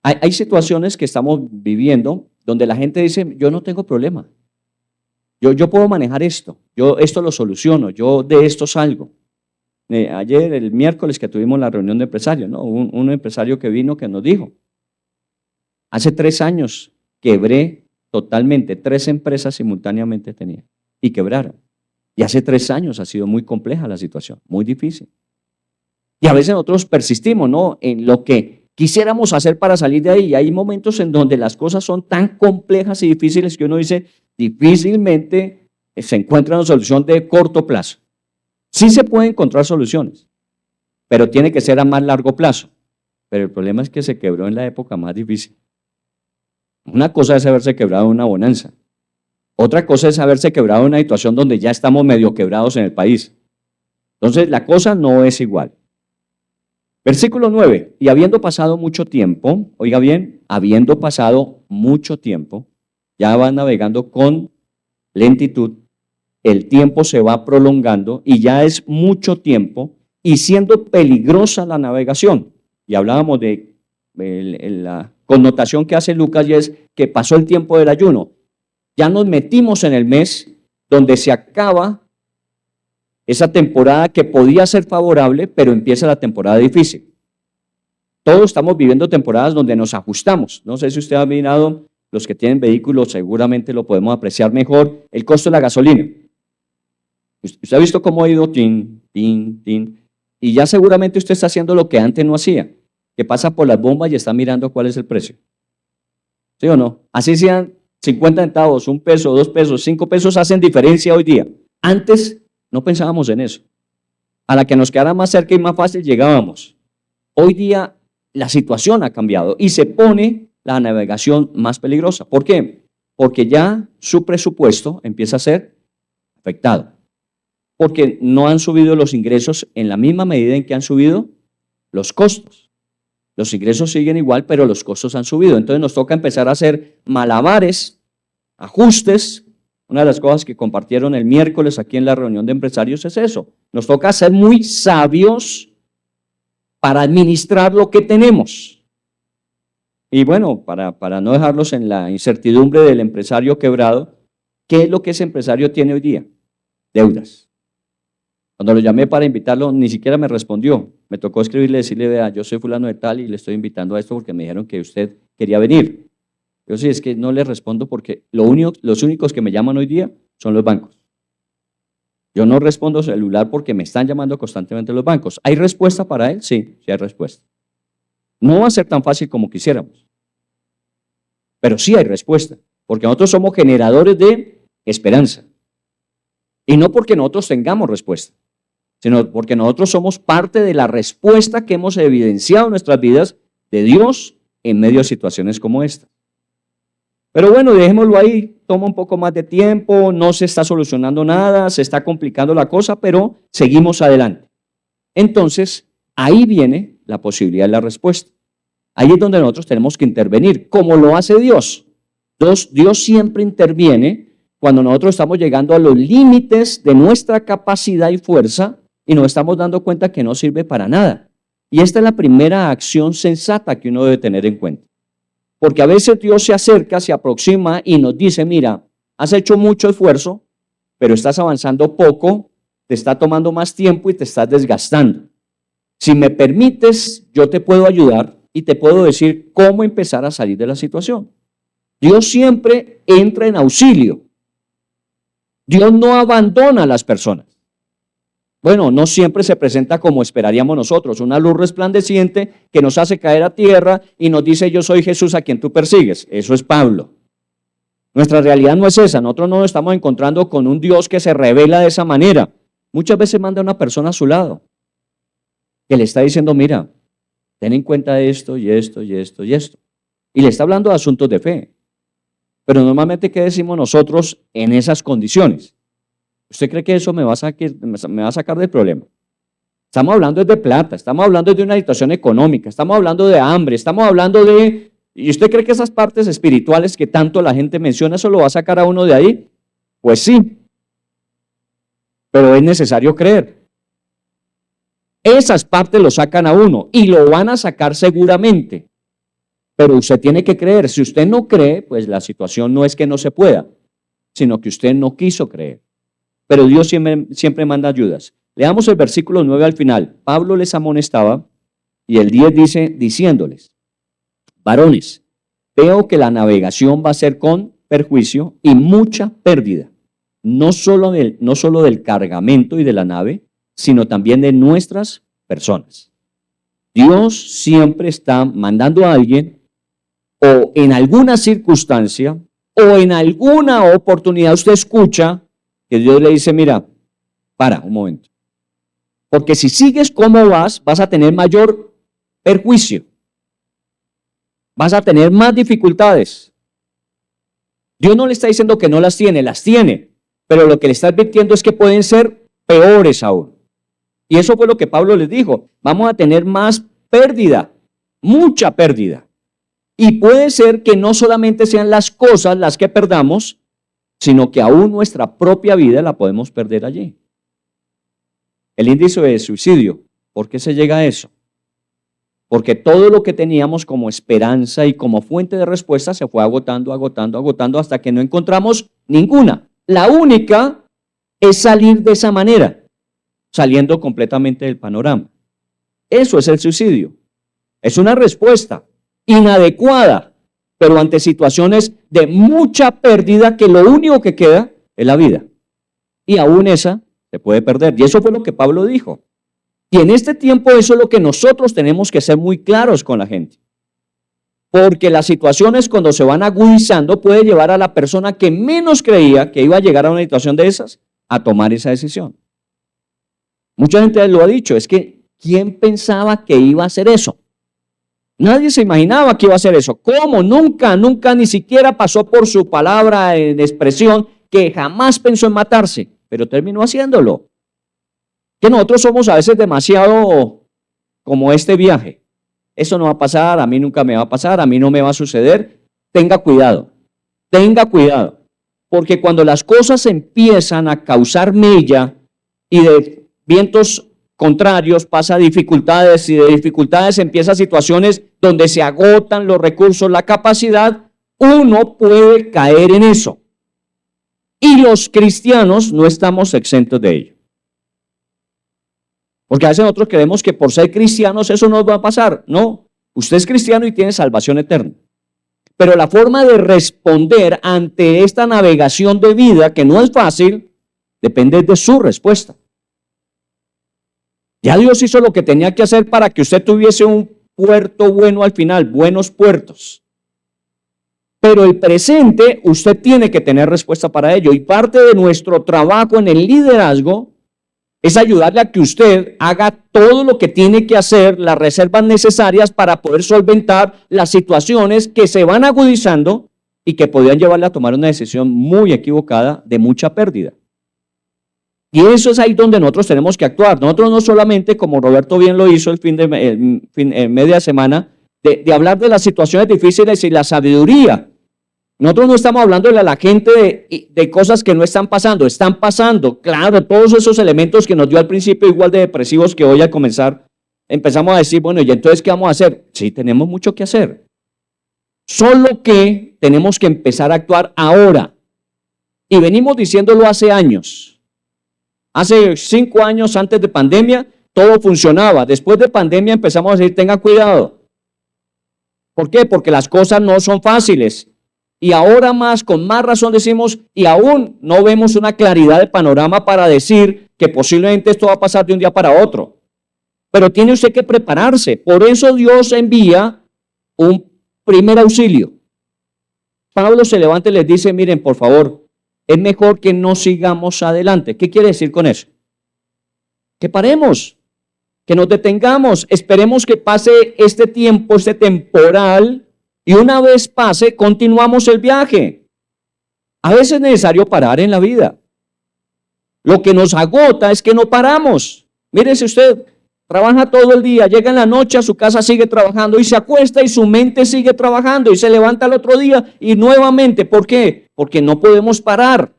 Hay situaciones que estamos viviendo donde la gente dice, yo no tengo problema, yo puedo manejar esto, yo esto lo soluciono, yo de esto salgo. Ayer, el miércoles que tuvimos la reunión de empresarios, ¿no? Un empresario que vino que nos dijo, hace 3 años quebré totalmente, 3 empresas simultáneamente tenía y quebraron. Y hace 3 años ha sido muy compleja la situación, muy difícil. Y a veces nosotros persistimos, ¿no?, en lo que quisiéramos hacer para salir de ahí. Y hay momentos en donde las cosas son tan complejas y difíciles que uno dice, difícilmente se encuentra una solución de corto plazo. Sí se pueden encontrar soluciones, pero tiene que ser a más largo plazo. Pero el problema es que se quebró en la época más difícil. Una cosa es haberse quebrado en una bonanza. Otra cosa es haberse quebrado en una situación donde ya estamos medio quebrados en el país. Entonces, la cosa no es igual. Versículo 9. Y habiendo pasado mucho tiempo, oiga bien, habiendo pasado mucho tiempo, ya van navegando con lentitud, el tiempo se va prolongando y ya es mucho tiempo y siendo peligrosa la navegación. Y hablábamos de la connotación que hace Lucas y es que pasó el tiempo del ayuno. Ya nos metimos en el mes donde se acaba esa temporada que podía ser favorable, pero empieza la temporada difícil. Todos estamos viviendo temporadas donde nos ajustamos. No sé si usted ha mirado, los que tienen vehículos seguramente lo podemos apreciar mejor, el costo de la gasolina. Usted ha visto cómo ha ido tin, tin, tin, y ya seguramente usted está haciendo lo que antes no hacía, que pasa por las bombas y está mirando cuál es el precio. ¿Sí o no? Así sean 50 centavos, 1 peso, 2 pesos, 5 pesos hacen diferencia hoy día. Antes no pensábamos en eso. A la que nos quedara más cerca y más fácil llegábamos. Hoy día la situación ha cambiado y se pone la navegación más peligrosa. ¿Por qué? Porque ya su presupuesto empieza a ser afectado. Porque no han subido los ingresos en la misma medida en que han subido los costos. Los ingresos siguen igual, pero los costos han subido. Entonces nos toca empezar a hacer malabares, ajustes. Una de las cosas que compartieron el miércoles aquí en la reunión de empresarios es eso. Nos toca ser muy sabios para administrar lo que tenemos. Y bueno, para no dejarlos en la incertidumbre del empresario quebrado, ¿qué es lo que ese empresario tiene hoy día? Deudas. Cuando lo llamé para invitarlo, ni siquiera me respondió. Me tocó escribirle, decirle, vea, yo soy fulano de tal y le estoy invitando a esto porque me dijeron que usted quería venir. Yo sí, es que no le respondo porque los únicos que me llaman hoy día son los bancos. Yo no respondo celular porque me están llamando constantemente los bancos. ¿Hay respuesta para él? Sí, sí hay respuesta. No va a ser tan fácil como quisiéramos, pero sí hay respuesta, porque nosotros somos generadores de esperanza. Y no porque nosotros tengamos respuesta, sino porque nosotros somos parte de la respuesta que hemos evidenciado en nuestras vidas de Dios en medio de situaciones como esta. Pero bueno, dejémoslo ahí, toma un poco más de tiempo, no se está solucionando nada, se está complicando la cosa, pero seguimos adelante. Entonces, ahí viene la posibilidad de la respuesta. Ahí es donde nosotros tenemos que intervenir, como lo hace Dios. Dios siempre interviene cuando nosotros estamos llegando a los límites de nuestra capacidad y fuerza y nos estamos dando cuenta que no sirve para nada. Y esta es la primera acción sensata que uno debe tener en cuenta. Porque a veces Dios se acerca, se aproxima y nos dice, mira, has hecho mucho esfuerzo, pero estás avanzando poco, te está tomando más tiempo y te estás desgastando. Si me permites, yo te puedo ayudar y te puedo decir cómo empezar a salir de la situación. Dios siempre entra en auxilio. Dios no abandona a las personas. Bueno, no siempre se presenta como esperaríamos nosotros, una luz resplandeciente que nos hace caer a tierra y nos dice, yo soy Jesús a quien tú persigues. Eso es Pablo. Nuestra realidad no es esa. Nosotros no nos estamos encontrando con un Dios que se revela de esa manera. Muchas veces manda a una persona a su lado que le está diciendo, mira, ten en cuenta esto y esto y esto y esto. Y le está hablando de asuntos de fe. Pero normalmente, ¿qué decimos nosotros en esas condiciones? ¿Usted cree que eso me va a sacar del problema? Estamos hablando de plata, estamos hablando de una situación económica, estamos hablando de hambre, estamos hablando de... ¿Y usted cree que esas partes espirituales que tanto la gente menciona, eso lo va a sacar a uno de ahí? Pues sí, pero es necesario creer. Esas partes lo sacan a uno y lo van a sacar seguramente, pero usted tiene que creer. Si usted no cree, pues la situación no es que no se pueda, sino que usted no quiso creer. Pero Dios siempre manda ayudas. Leamos el versículo 9 al final. Pablo les amonestaba y el 10 dice, diciéndoles, varones, veo que la navegación va a ser con perjuicio y mucha pérdida, no solo del cargamento y de la nave, sino también de nuestras personas. Dios siempre está mandando a alguien o en alguna circunstancia o en alguna oportunidad usted escucha que Dios le dice, mira, para un momento. Porque si sigues como vas a tener mayor perjuicio. Vas a tener más dificultades. Dios no le está diciendo que no las tiene, pero lo que le está advirtiendo es que pueden ser peores aún. Y eso fue lo que Pablo les dijo. Vamos a tener más pérdida, mucha pérdida. Y puede ser que no solamente sean las cosas las que perdamos, sino que aún nuestra propia vida la podemos perder allí. El índice de suicidio, ¿por qué se llega a eso? Porque todo lo que teníamos como esperanza y como fuente de respuesta se fue agotando hasta que no encontramos ninguna. La única es salir de esa manera, saliendo completamente del panorama. Eso es el suicidio. Es una respuesta inadecuada, pero ante situaciones de mucha pérdida que lo único que queda es la vida. Y aún esa se puede perder. Y eso fue lo que Pablo dijo. Y en este tiempo eso es lo que nosotros tenemos que ser muy claros con la gente. Porque las situaciones cuando se van agudizando puede llevar a la persona que menos creía que iba a llegar a una situación de esas a tomar esa decisión. Mucha gente lo ha dicho, es que ¿quién pensaba que iba a hacer eso? Nadie se imaginaba que iba a hacer eso. ¿Cómo? Nunca ni siquiera pasó por su palabra de expresión que jamás pensó en matarse, pero terminó haciéndolo. Que nosotros somos a veces demasiado como este viaje. Eso no va a pasar, a mí nunca me va a pasar, a mí no me va a suceder. Tenga cuidado, porque cuando las cosas empiezan a causar mella y de vientos contrarios pasa dificultades y de dificultades empiezan situaciones donde se agotan los recursos, la capacidad, uno puede caer en eso. Y los cristianos no estamos exentos de ello. Porque a veces nosotros creemos que por ser cristianos eso no va a pasar. No, usted es cristiano y tiene salvación eterna. Pero la forma de responder ante esta navegación de vida, que no es fácil, depende de su respuesta. Ya Dios hizo lo que tenía que hacer para que usted tuviese un puerto bueno al final, buenos puertos. Pero el presente, usted tiene que tener respuesta para ello. Y parte de nuestro trabajo en el liderazgo es ayudarle a que usted haga todo lo que tiene que hacer, las reservas necesarias para poder solventar las situaciones que se van agudizando y que podrían llevarle a tomar una decisión muy equivocada de mucha pérdida. Y eso es ahí donde nosotros tenemos que actuar. Nosotros no solamente, como Roberto bien lo hizo media semana, de hablar de las situaciones difíciles y la sabiduría. Nosotros no estamos hablando a la gente de cosas que no están pasando. Claro, todos esos elementos que nos dio al principio igual de depresivos que hoy al comenzar, empezamos a decir, bueno, ¿y entonces qué vamos a hacer? Sí, tenemos mucho que hacer. Solo que tenemos que empezar a actuar ahora. Y venimos diciéndolo hace años. Hace 5 años antes de pandemia, todo funcionaba. Después de pandemia empezamos a decir, tenga cuidado. ¿Por qué? Porque las cosas no son fáciles. Y ahora más, con más razón decimos, y aún no vemos una claridad de panorama para decir que posiblemente esto va a pasar de un día para otro. Pero tiene usted que prepararse. Por eso Dios envía un primer auxilio. Pablo se levanta y les dice, miren, por favor, es mejor que no sigamos adelante. ¿Qué quiere decir con eso? Que paremos, que nos detengamos, esperemos que pase este tiempo, este temporal, y una vez pase, continuamos el viaje. A veces es necesario parar en la vida. Lo que nos agota es que no paramos. Mírese usted, trabaja todo el día, llega en la noche a su casa, sigue trabajando y se acuesta y su mente sigue trabajando y se levanta al otro día y nuevamente. ¿Por qué? Porque no podemos parar.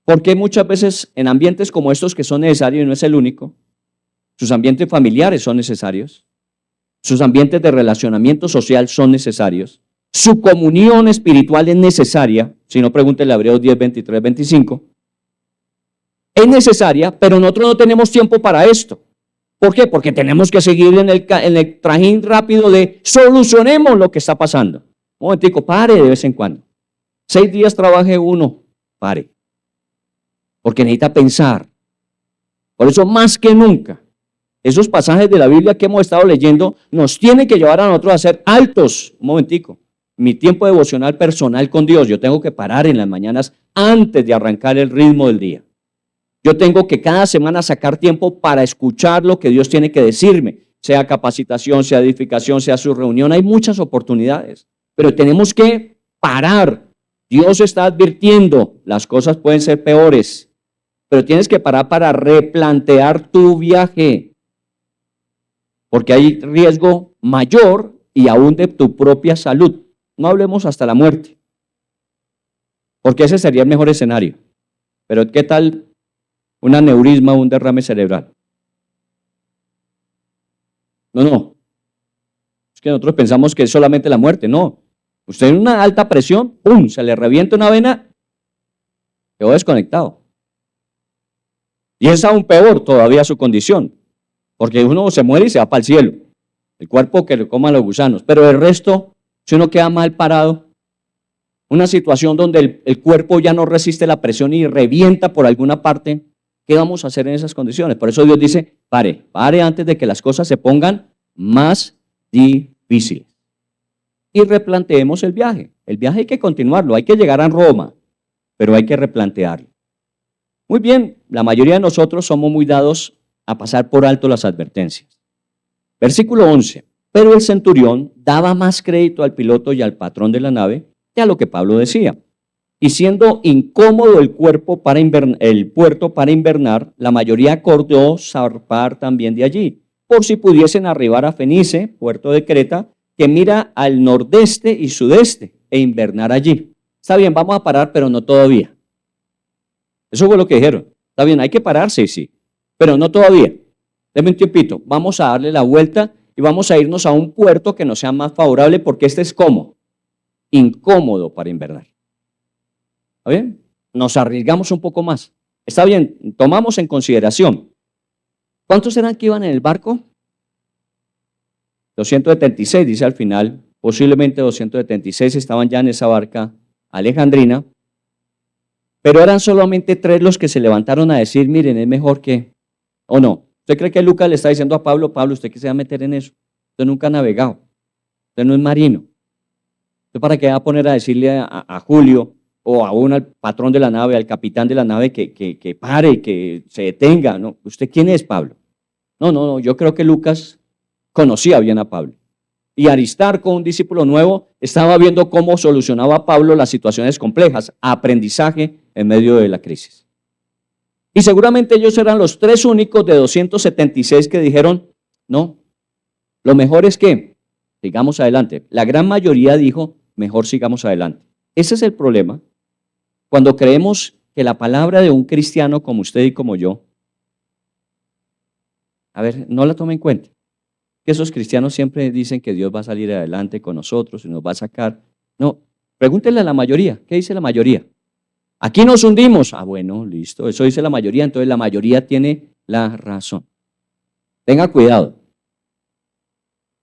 Porque muchas veces en ambientes como estos que son necesarios, y no es el único, sus ambientes familiares son necesarios, sus ambientes de relacionamiento social son necesarios, su comunión espiritual es necesaria, si no pregúntele a Hebreos 10, 23, 25, es necesaria, pero nosotros no tenemos tiempo para esto. ¿Por qué? Porque tenemos que seguir en el trajín rápido de solucionemos lo que está pasando. Un momentico, pare de vez en cuando. 6 días trabaje uno, pare. Porque necesita pensar. Por eso más que nunca, esos pasajes de la Biblia que hemos estado leyendo nos tienen que llevar a nosotros a ser altos. Un momentico, mi tiempo devocional personal con Dios, yo tengo que parar en las mañanas antes de arrancar el ritmo del día. Yo tengo que cada semana sacar tiempo para escuchar lo que Dios tiene que decirme, sea capacitación, sea edificación, sea su reunión, hay muchas oportunidades, pero tenemos que parar. Dios está advirtiendo, las cosas pueden ser peores, pero tienes que parar para replantear tu viaje, porque hay riesgo mayor y aún de tu propia salud. No hablemos hasta la muerte, porque ese sería el mejor escenario. Pero ¿qué tal un aneurisma o un derrame cerebral? No. Es que nosotros pensamos que es solamente la muerte. No. Usted en una alta presión, ¡pum!, se le revienta una vena, quedó desconectado. Y es aún peor todavía su condición, porque uno se muere y se va para el cielo. El cuerpo que le coman los gusanos. Pero el resto, si uno queda mal parado, una situación donde el cuerpo ya no resiste la presión y revienta por alguna parte, ¿qué vamos a hacer en esas condiciones? Por eso Dios dice, pare antes de que las cosas se pongan más difíciles. Y replanteemos el viaje. El viaje hay que continuarlo, hay que llegar a Roma, pero hay que replantearlo. Muy bien, la mayoría de nosotros somos muy dados a pasar por alto las advertencias. Versículo 11. Pero el centurión daba más crédito al piloto y al patrón de la nave que a lo que Pablo decía. Y siendo incómodo el puerto para invernar, la mayoría acordó zarpar también de allí, por si pudiesen arribar a Fenice, puerto de Creta, que mira al nordeste y sudeste, e invernar allí. Está bien, vamos a parar, pero no todavía. Eso fue lo que dijeron. Está bien, hay que pararse, sí, pero no todavía. Deme un tiempito, vamos a darle la vuelta y vamos a irnos a un puerto que nos sea más favorable, porque este es ¿cómo? Incómodo para invernar. ¿Está bien? Nos arriesgamos un poco más. Está bien, tomamos en consideración. ¿Cuántos eran que iban en el barco? 276, dice al final. Posiblemente 276 estaban ya en esa barca alejandrina. Pero eran solamente 3 los que se levantaron a decir, miren, es mejor que, ¿o no? ¿Usted cree que Lucas le está diciendo a Pablo, Pablo, ¿usted qué se va a meter en eso? Usted nunca ha navegado, usted no es marino. ¿Usted para qué va a poner a decirle a Julio o aún al patrón de la nave, al capitán de la nave que pare, que se detenga? No, ¿usted quién es, Pablo? No, yo creo que Lucas conocía bien a Pablo. Y Aristarco, un discípulo nuevo, estaba viendo cómo solucionaba Pablo las situaciones complejas, aprendizaje en medio de la crisis. Y seguramente ellos eran los 3 únicos de 276 que dijeron, no, lo mejor es que sigamos adelante. La gran mayoría dijo, mejor sigamos adelante. Ese es el problema. Cuando creemos que la palabra de un cristiano como usted y como yo, a ver, no la tome en cuenta. Que esos cristianos siempre dicen que Dios va a salir adelante con nosotros y nos va a sacar. No, pregúntenle a la mayoría. ¿Qué dice la mayoría? Aquí nos hundimos. Ah, bueno, listo. Eso dice la mayoría. Entonces la mayoría tiene la razón. Tenga cuidado.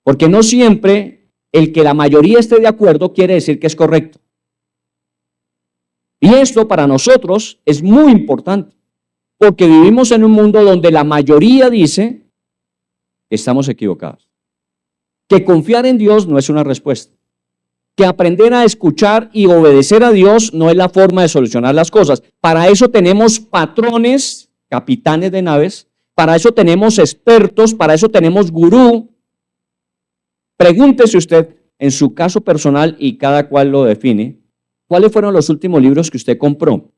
Porque no siempre el que la mayoría esté de acuerdo quiere decir que es correcto. Y esto para nosotros es muy importante. Porque vivimos en un mundo donde la mayoría dice estamos equivocados. Que confiar en Dios no es una respuesta. Que aprender a escuchar y obedecer a Dios no es la forma de solucionar las cosas. Para eso tenemos patrones, capitanes de naves, para eso tenemos expertos, para eso tenemos gurú. Pregúntese usted, en su caso personal y cada cual lo define, ¿cuáles fueron los últimos libros que usted compró?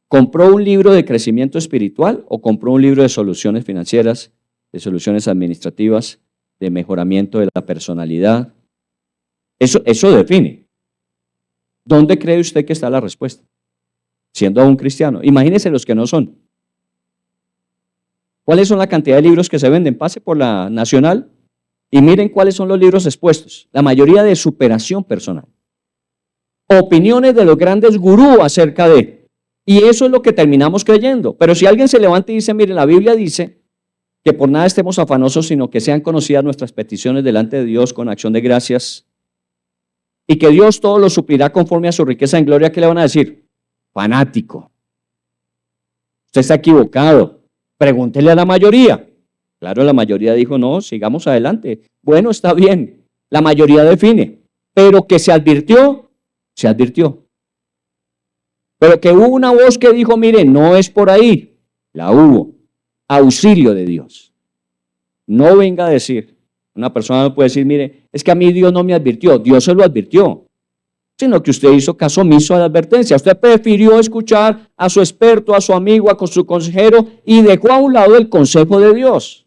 ¿Compró un libro de crecimiento espiritual o compró un libro de soluciones financieras, de soluciones administrativas, de mejoramiento de la personalidad? Eso define. ¿Dónde cree usted que está la respuesta? Siendo un cristiano. Imagínese los que no son. ¿Cuáles son la cantidad de libros que se venden? Pase por la Nacional y miren cuáles son los libros expuestos. La mayoría de superación personal. Opiniones de los grandes gurús acerca de. Y eso es lo que terminamos creyendo. Pero si alguien se levanta y dice, mire, la Biblia dice que por nada estemos afanosos, sino que sean conocidas nuestras peticiones delante de Dios con acción de gracias, y que Dios todo lo suplirá conforme a su riqueza en gloria, ¿qué le van a decir? Fanático. Usted está equivocado. Pregúntele a la mayoría. Claro, la mayoría dijo, no, sigamos adelante. Bueno, está bien. La mayoría define. Pero que se advirtió, se advirtió. Pero que hubo una voz que dijo, mire, no es por ahí. La hubo. Auxilio de Dios. No venga a decir, una persona no puede decir, mire, es que a mí Dios no me advirtió. Dios se lo advirtió. Sino que usted hizo caso omiso a la advertencia. Usted prefirió escuchar a su experto, a su amigo, a su consejero y dejó a un lado el consejo de Dios.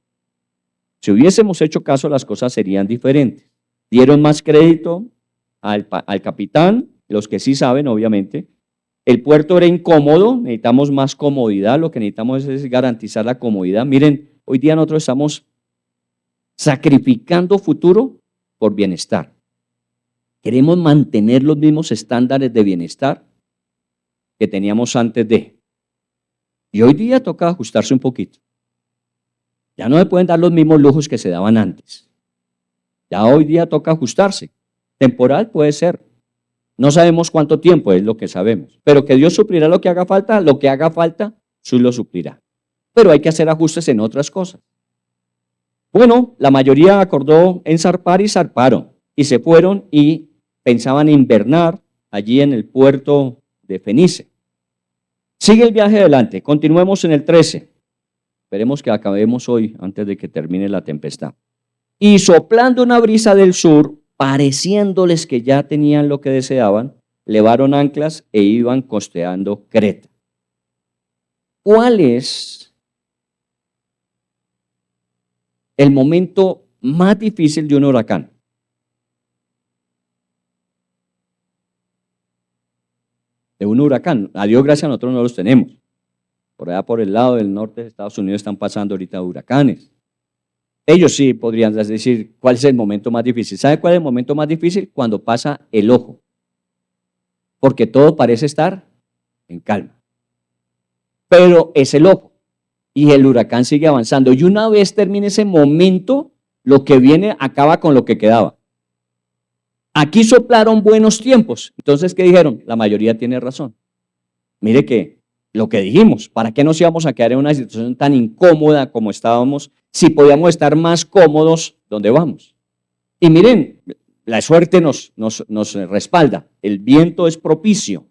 Si hubiésemos hecho caso, las cosas serían diferentes. Dieron más crédito al capitán, los que sí saben, obviamente. El puerto era incómodo, necesitamos más comodidad. Lo que necesitamos es garantizar la comodidad. Miren, hoy día nosotros estamos sacrificando futuro por bienestar. Queremos mantener los mismos estándares de bienestar que teníamos antes de. Y hoy día toca ajustarse un poquito. Ya no se pueden dar los mismos lujos que se daban antes. Ya hoy día toca ajustarse. Temporal puede ser. No sabemos cuánto tiempo es lo que sabemos. Pero que Dios suplirá lo que haga falta, sí lo suplirá. Pero hay que hacer ajustes en otras cosas. Bueno, la mayoría acordó en zarpar y zarparon. Y se fueron y pensaban invernar allí en el puerto de Fenice. Sigue el viaje adelante. Continuemos en el 13. Esperemos que acabemos hoy antes de que termine la tempestad. Y soplando una brisa del sur, pareciéndoles que ya tenían lo que deseaban, levaron anclas e iban costeando Creta. ¿Cuál es el momento más difícil de un huracán? De un huracán. A Dios gracias, nosotros no los tenemos. Por allá por el lado del norte de Estados Unidos están pasando ahorita huracanes. Ellos sí podrían decir cuál es el momento más difícil. ¿Sabe cuál es el momento más difícil? Cuando pasa el ojo. Porque todo parece estar en calma. Pero es el ojo. Y el huracán sigue avanzando. Y una vez termine ese momento, lo que viene acaba con lo que quedaba. Aquí soplaron buenos tiempos. Entonces, ¿qué dijeron? La mayoría tiene razón. mire que lo que dijimos, ¿para qué nos íbamos a quedar en una situación tan incómoda como estábamos si podíamos estar más cómodos donde vamos? Y miren, la suerte nos respalda, el viento es propicio,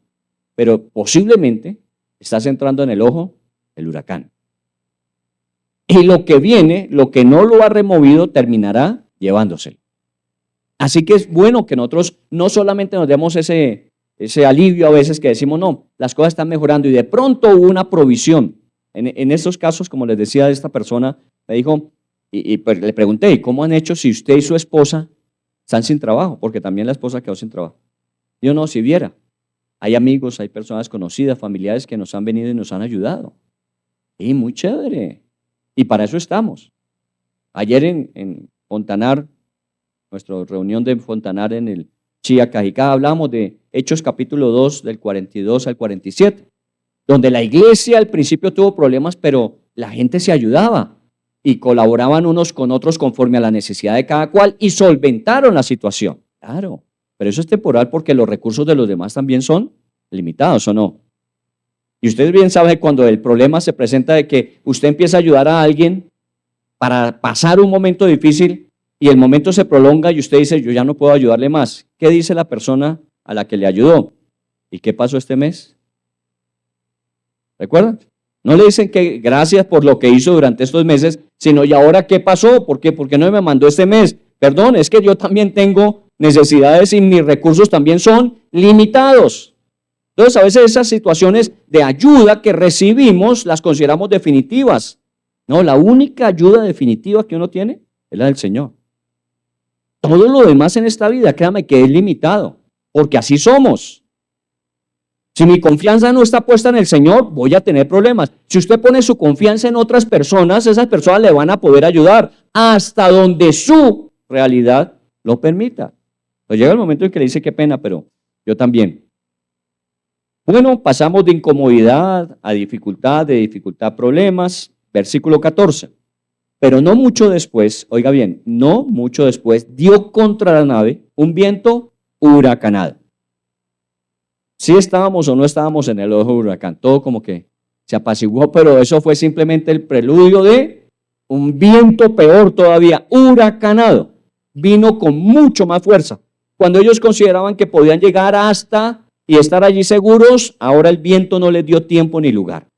pero posiblemente estás entrando en el ojo del huracán. Y lo que viene, lo que no lo ha removido, terminará llevándoselo. Así que es bueno que nosotros no solamente nos demos ese alivio a veces que decimos, no, las cosas están mejorando y de pronto hubo una provisión. En estos casos, como les decía, esta persona me dijo, y pues le pregunté, ¿y cómo han hecho si usted y su esposa están sin trabajo? Porque también la esposa quedó sin trabajo. Yo no, si viera, hay amigos, hay personas conocidas, familiares que nos han venido y nos han ayudado. Y muy chévere. Y para eso estamos. Ayer en Fontanar, nuestra reunión de Fontanar en el Chía Cajicá, hablamos de Hechos capítulo 2, del 42 al 47, donde la iglesia al principio tuvo problemas, pero la gente se ayudaba y colaboraban unos con otros conforme a la necesidad de cada cual y solventaron la situación. Claro, pero eso es temporal porque los recursos de los demás también son limitados, ¿o no? Y usted bien sabe cuando el problema se presenta de que usted empieza a ayudar a alguien para pasar un momento difícil y el momento se prolonga y usted dice, yo ya no puedo ayudarle más. ¿Qué dice la persona a la que le ayudó? ¿Y qué pasó este mes? ¿Recuerdan? No le dicen que gracias por lo que hizo durante estos meses, sino ¿y ahora qué pasó? ¿Por qué? ¿Por qué no me mandó este mes? Perdón, es que yo también tengo necesidades y mis recursos también son limitados. Entonces, a veces esas situaciones de ayuda que recibimos las consideramos definitivas. No, la única ayuda definitiva que uno tiene es la del Señor. Todo lo demás en esta vida, créame que es limitado, porque así somos. Si mi confianza no está puesta en el Señor, voy a tener problemas. Si usted pone su confianza en otras personas, esas personas le van a poder ayudar hasta donde su realidad lo permita. Pues llega el momento en que le dice, qué pena, pero yo también. Bueno, pasamos de incomodidad a dificultad, de dificultad a problemas. Versículo 14. Pero no mucho después, oiga bien, no mucho después, dio contra la nave un viento huracanado. Sí estábamos o no estábamos en el ojo del huracán, todo como que se apaciguó, pero eso fue simplemente el preludio de un viento peor todavía, huracanado. Vino con mucho más fuerza. Cuando ellos consideraban que podían llegar hasta y estar allí seguros, ahora el viento no les dio tiempo ni lugar.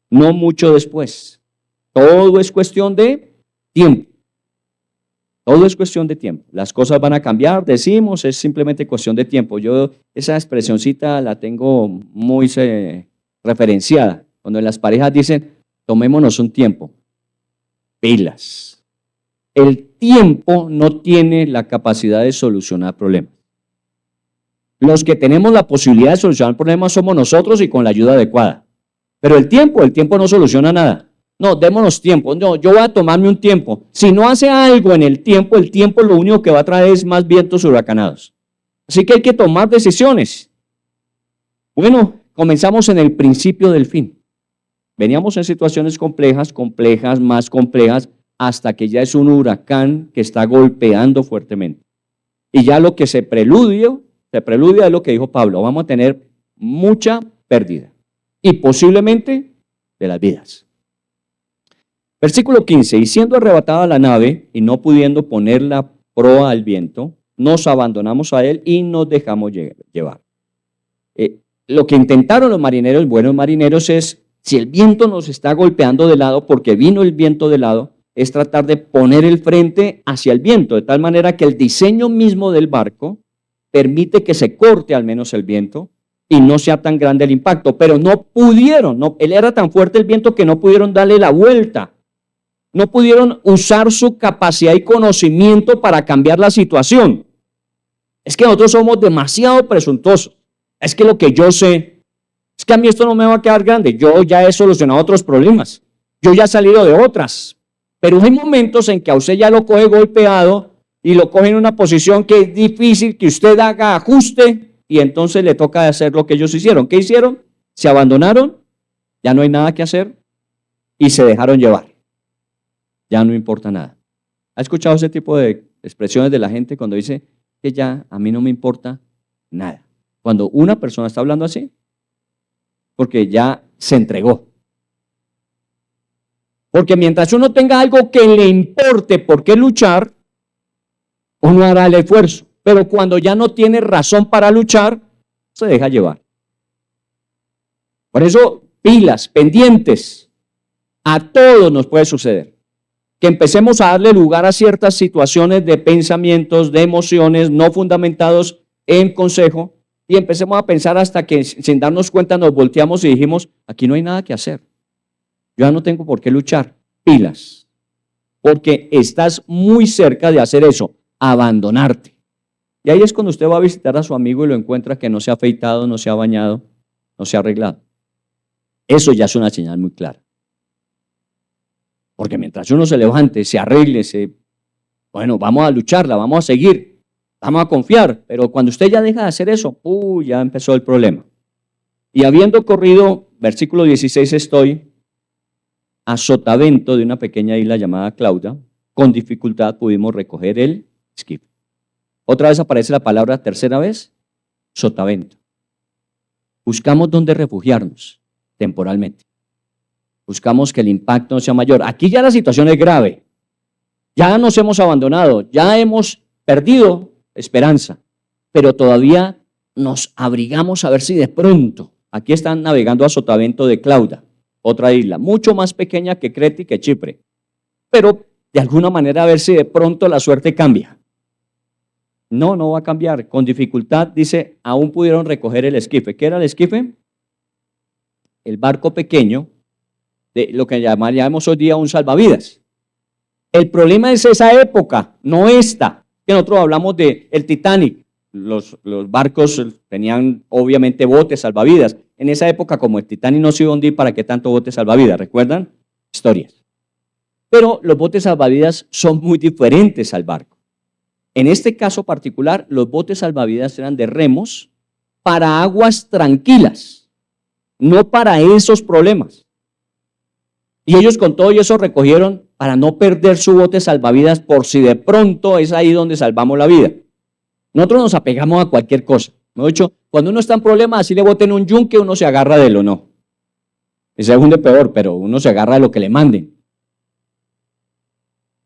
No mucho después. Todo es cuestión de tiempo. Todo es cuestión de tiempo. Las cosas van a cambiar, decimos, es simplemente cuestión de tiempo. Yo esa expresioncita la tengo muy referenciada. Cuando en las parejas dicen, tomémonos un tiempo. Pilas. El tiempo no tiene la capacidad de solucionar problemas. Los que tenemos la posibilidad de solucionar problemas somos nosotros y con la ayuda adecuada. Pero el tiempo no soluciona nada. No, démonos tiempo. No, yo voy a tomarme un tiempo. Si no hace algo en el tiempo lo único que va a traer es más vientos huracanados. Así que hay que tomar decisiones. Bueno, comenzamos en el principio del fin. Veníamos en situaciones complejas, más complejas, hasta que ya es un huracán que está golpeando fuertemente. Y ya lo que se preludia es lo que dijo Pablo. Vamos a tener mucha pérdida. Y posiblemente de las vidas. Versículo 15, y siendo arrebatada la nave y no pudiendo poner la proa al viento, nos abandonamos a él y nos dejamos llevar. Lo que intentaron los marineros, buenos marineros, es, si el viento nos está golpeando de lado, porque vino el viento de lado, es tratar de poner el frente hacia el viento, de tal manera que el diseño mismo del barco permite que se corte al menos el viento y no sea tan grande el impacto, pero no pudieron, él era tan fuerte el viento que no pudieron darle la vuelta. No pudieron usar su capacidad y conocimiento para cambiar la situación. Es que nosotros somos demasiado presuntuosos. Es que lo que yo sé, es que a mí esto no me va a quedar grande. Yo ya he solucionado otros problemas. Yo ya he salido de otras. Pero hay momentos en que a usted ya lo coge golpeado y lo coge en una posición que es difícil que usted haga ajuste y entonces le toca hacer lo que ellos hicieron. ¿Qué hicieron? Se abandonaron, ya no hay nada que hacer y se dejaron llevar. Ya no importa nada. ¿Ha escuchado ese tipo de expresiones de la gente cuando dice que ya a mí no me importa nada? Cuando una persona está hablando así, porque ya se entregó. Porque mientras uno tenga algo que le importe por qué luchar, uno hará el esfuerzo. Pero cuando ya no tiene razón para luchar, se deja llevar. Por eso, pilas, pendientes. A todos nos puede suceder. Que empecemos a darle lugar a ciertas situaciones de pensamientos, de emociones no fundamentados en consejo, y empecemos a pensar hasta que sin darnos cuenta nos volteamos y dijimos, aquí no hay nada que hacer. Yo ya no tengo por qué luchar. Pilas. Porque estás muy cerca de hacer eso, abandonarte. Y ahí es cuando usted va a visitar a su amigo y lo encuentra que no se ha afeitado, no se ha bañado, no se ha arreglado. Eso ya es una señal muy clara. Porque mientras uno se levante, se arregle, bueno, vamos a lucharla, vamos a seguir, vamos a confiar. Pero cuando usted ya deja de hacer eso, ya empezó el problema. Y habiendo corrido, versículo 16, estoy a sotavento de una pequeña isla llamada Clauda, con dificultad pudimos recoger el esquife. Otra vez aparece la palabra, tercera vez, sotavento. Buscamos dónde refugiarnos temporalmente. Buscamos que el impacto no sea mayor. Aquí ya la situación es grave. Ya nos hemos abandonado, ya hemos perdido esperanza, pero todavía nos abrigamos a ver si de pronto, aquí están navegando a sotavento de Clauda, otra isla, mucho más pequeña que Creta y que Chipre, pero de alguna manera a ver si de pronto la suerte cambia. No, no va a cambiar. Con dificultad, dice, aún pudieron recoger el esquife. ¿Qué era el esquife? El barco pequeño, de lo que llamaríamos hoy día un salvavidas. El problema es esa época, no esta, que nosotros hablamos de el Titanic. Los barcos tenían obviamente botes salvavidas. En esa época, como el Titanic no se iba a hundir, ¿para qué tanto bote salvavidas? ¿Recuerdan? Historias. Pero los botes salvavidas son muy diferentes al barco. En este caso particular, los botes salvavidas eran de remos para aguas tranquilas, no para esos problemas. Y ellos con todo eso recogieron para no perder su bote salvavidas por si de pronto es ahí donde salvamos la vida. Nosotros nos apegamos a cualquier cosa. De hecho, cuando uno está en problemas, así le boten un yunque, uno se agarra de él o no. Y se hunde peor, pero uno se agarra de lo que le manden.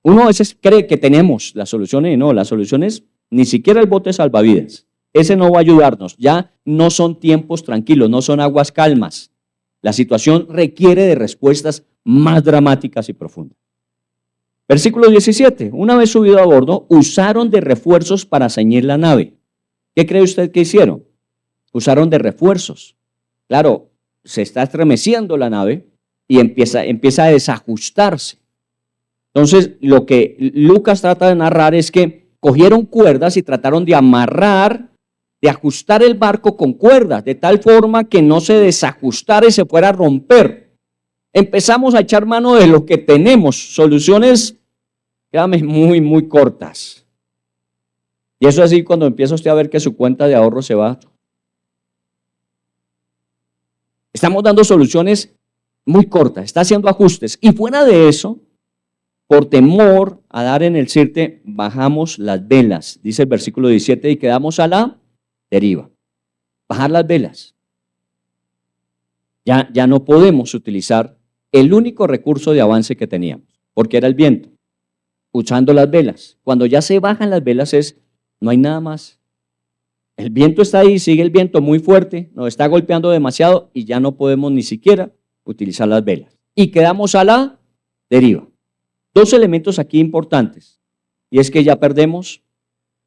Uno a veces cree que tenemos las soluciones y no, las soluciones ni siquiera el bote salvavidas. Ese no va a ayudarnos. Ya no son tiempos tranquilos, no son aguas calmas. La situación requiere de respuestas más dramáticas y profundas. Versículo 17. Una vez subido a bordo, usaron de refuerzos para ceñir la nave. ¿Qué cree usted que hicieron? Usaron de refuerzos. Claro, se está estremeciendo la nave y empieza a desajustarse. Entonces, lo que Lucas trata de narrar es que cogieron cuerdas y trataron de amarrar, de ajustar el barco con cuerdas, de tal forma que no se desajustara y se fuera a romper. Empezamos a echar mano de lo que tenemos, soluciones, créame, muy, muy cortas. Y eso así cuando empieza usted a ver que su cuenta de ahorro se va. Estamos dando soluciones muy cortas, está haciendo ajustes. Y fuera de eso, por temor a dar en el sirte, bajamos las velas, dice el versículo 17, y quedamos a la deriva. Bajar las velas. Ya no podemos utilizar el único recurso de avance que teníamos, porque era el viento, usando las velas. Cuando ya se bajan las velas no hay nada más. El viento está ahí, sigue el viento muy fuerte, nos está golpeando demasiado y ya no podemos ni siquiera utilizar las velas. Y quedamos a la deriva. Dos elementos aquí importantes, y es que ya perdemos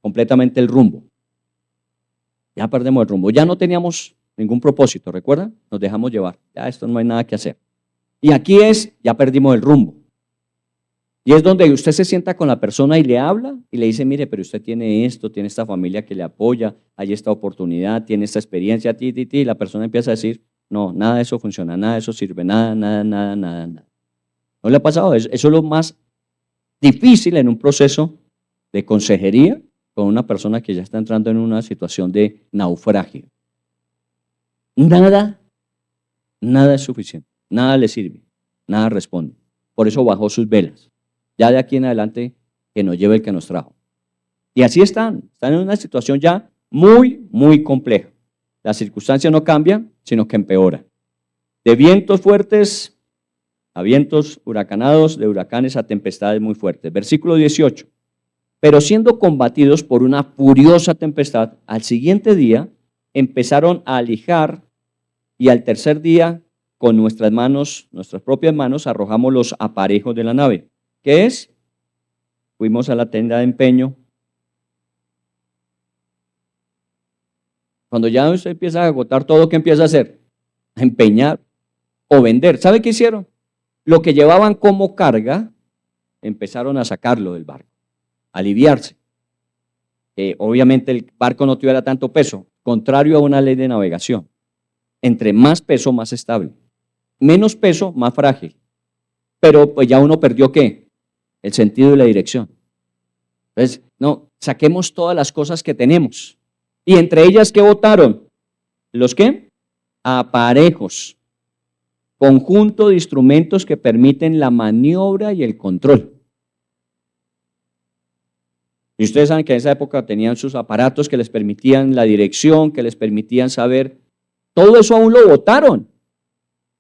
completamente el rumbo. Ya perdemos el rumbo, ya no teníamos ningún propósito, ¿recuerdan? Nos dejamos llevar, ya esto no hay nada que hacer. Y aquí ya perdimos el rumbo. Y es donde usted se sienta con la persona y le habla y le dice, mire, pero usted tiene esto, tiene esta familia que le apoya, hay esta oportunidad, tiene esta experiencia, y la persona empieza a decir, no, nada de eso funciona, nada de eso sirve, nada. ¿No le ha pasado? Eso es lo más difícil en un proceso de consejería con una persona que ya está entrando en una situación de naufragio. Nada es suficiente, nada le sirve, nada responde. Por eso bajó sus velas. Ya de aquí en adelante que nos lleve el que nos trajo. Y así están en una situación ya muy, muy compleja. La circunstancia no cambia, sino que empeora. de vientos fuertes a vientos huracanados, de huracanes a tempestades muy fuertes. Versículo 18. Pero siendo combatidos por una furiosa tempestad, al siguiente día empezaron a alijar y al tercer día con nuestras manos, nuestras propias manos, arrojamos los aparejos de la nave. ¿Qué es? Fuimos a la tienda de empeño. Cuando ya usted empieza a agotar todo, ¿qué empieza a hacer? A empeñar o vender. ¿Sabe qué hicieron? Lo que llevaban como carga, empezaron a sacarlo del barco, a aliviarse. Obviamente el barco no tuviera tanto peso, contrario a una ley de navegación. Entre más peso, más estable. Menos peso, más frágil. Pero pues ya uno perdió ¿qué? El sentido y la dirección. Entonces, no, saquemos todas las cosas que tenemos. Y entre ellas, ¿qué botaron? ¿Los qué? Aparejos. Conjunto de instrumentos que permiten la maniobra y el control. Y ustedes saben que en esa época tenían sus aparatos que les permitían la dirección, que les permitían saber. Todo eso aún lo botaron.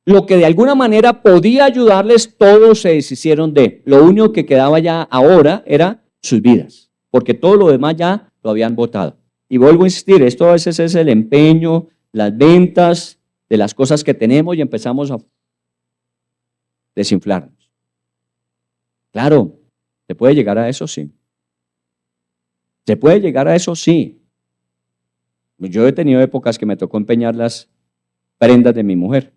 Lo que de alguna manera podía ayudarles, todos se deshicieron de. Lo único que quedaba ya ahora era sus vidas, porque todo lo demás ya lo habían botado. Y vuelvo a insistir, esto a veces es el empeño, las ventas de las cosas que tenemos y empezamos a desinflarnos. Claro, ¿se puede llegar a eso? Sí. ¿Se puede llegar a eso? Sí. Yo he tenido épocas que me tocó empeñar las prendas de mi mujer.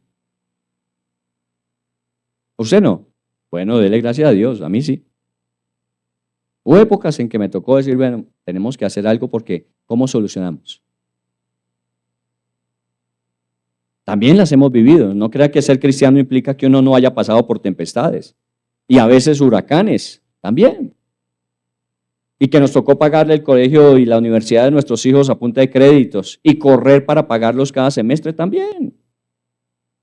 ¿Usted no? Bueno, dele gracias a Dios, a mí sí. Hubo épocas en que me tocó decir, bueno, tenemos que hacer algo porque ¿cómo solucionamos? También las hemos vivido. No crea que ser cristiano implica que uno no haya pasado por tempestades y a veces huracanes también. Y que nos tocó pagarle el colegio y la universidad de nuestros hijos a punta de créditos y correr para pagarlos cada semestre también.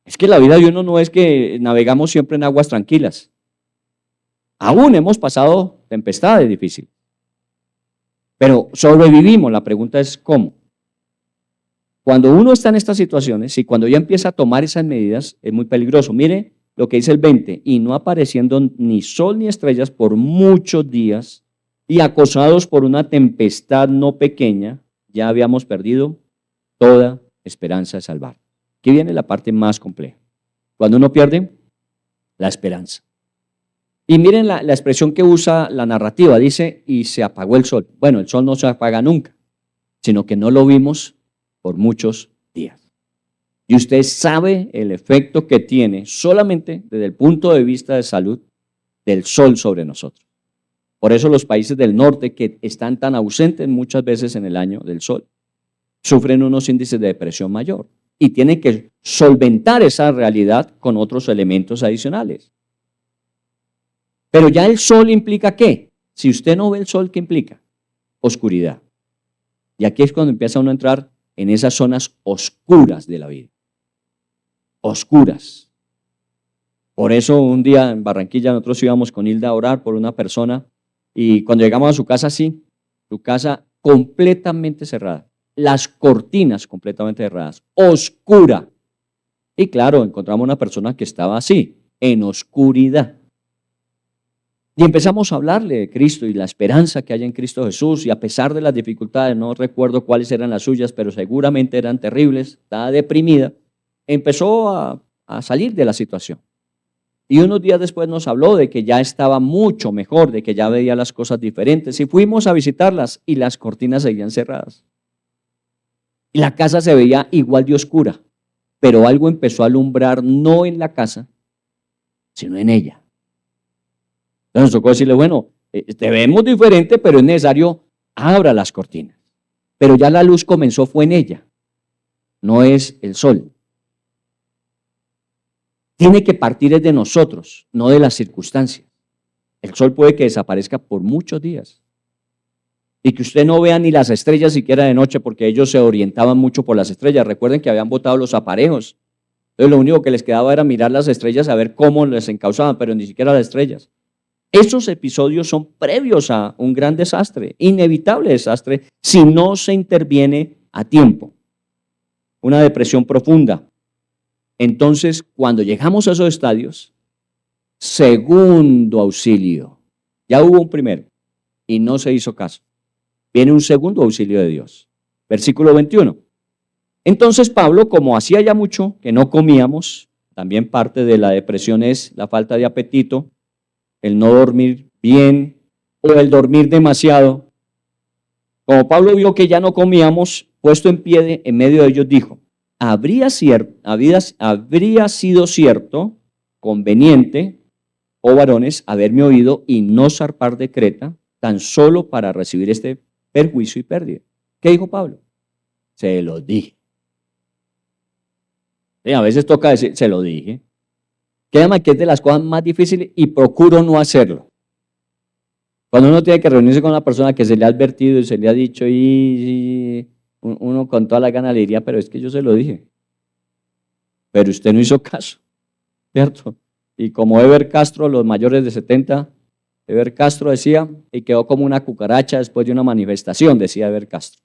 Es que la vida de uno no es que navegamos siempre en aguas tranquilas. Aún hemos pasado tempestades difíciles. Pero sobrevivimos. La pregunta es ¿cómo? Cuando uno está en estas situaciones y cuando ya empieza a tomar esas medidas, es muy peligroso. Mire lo que dice el 20. Y no apareciendo ni sol ni estrellas por muchos días y acosados por una tempestad no pequeña, ya habíamos perdido toda esperanza de salvar. Aquí viene la parte más compleja. Cuando uno pierde la esperanza. Y miren la expresión que usa la narrativa, dice, y se apagó el sol. Bueno, el sol no se apaga nunca, sino que no lo vimos por muchos días. Y usted sabe el efecto que tiene solamente desde el punto de vista de salud del sol sobre nosotros. Por eso los países del norte que están tan ausentes muchas veces en el año del sol, sufren unos índices de depresión mayor y tienen que solventar esa realidad con otros elementos adicionales. Pero ya el sol implica ¿qué? Si usted no ve el sol, ¿qué implica? Oscuridad. Y aquí es cuando empieza uno a entrar en esas zonas oscuras de la vida. Oscuras. Por eso un día en Barranquilla nosotros íbamos con Hilda a orar por una persona y cuando llegamos a su casa, sí, su casa completamente cerrada, las cortinas completamente cerradas, oscura. Y claro, encontramos una persona que estaba así, en oscuridad. Y empezamos a hablarle de Cristo y la esperanza que hay en Cristo Jesús y a pesar de las dificultades, no recuerdo cuáles eran las suyas, pero seguramente eran terribles, estaba deprimida, empezó a salir de la situación. Y unos días después nos habló de que ya estaba mucho mejor, de que ya veía las cosas diferentes y fuimos a visitarlas y las cortinas seguían cerradas. Y la casa se veía igual de oscura, pero algo empezó a alumbrar no en la casa, sino en ella. Entonces nos tocó decirle, bueno, te vemos diferente, pero es necesario, abra las cortinas. Pero ya la luz comenzó, fue en ella, no es el sol. Tiene que partir de nosotros, no de las circunstancias. El sol puede que desaparezca por muchos días. Y que usted no vea ni las estrellas siquiera de noche, porque ellos se orientaban mucho por las estrellas. Recuerden que habían botado los aparejos. Entonces lo único que les quedaba era mirar las estrellas, a ver cómo les encauzaban, pero ni siquiera las estrellas. Esos episodios son previos a un gran desastre, inevitable desastre, si no se interviene a tiempo. Una depresión profunda, Entonces, cuando llegamos a esos estadios, segundo auxilio. Ya hubo un primero y no se hizo caso. Viene un segundo auxilio de Dios. Versículo 21. Entonces Pablo, como hacía ya mucho que no comíamos, también parte de la depresión es la falta de apetito, el no dormir bien o el dormir demasiado. Como Pablo vio que ya no comíamos, puesto en pie en medio de ellos, dijo: habría sido cierto, conveniente, oh varones, haberme oído y no zarpar de Creta, tan solo para recibir este perjuicio y pérdida. ¿Qué dijo Pablo? Se lo dije. Sí, a veces toca decir, se lo dije. Créame que es de las cosas más difíciles y procuro no hacerlo. Cuando uno tiene que reunirse con una persona que se le ha advertido y se le ha dicho y uno con toda la gana le diría, pero es que yo se lo dije. Pero usted no hizo caso, ¿cierto? Y como Eber Castro, los mayores de 70, Eber Castro decía, y quedó como una cucaracha después de una manifestación, decía Eber Castro.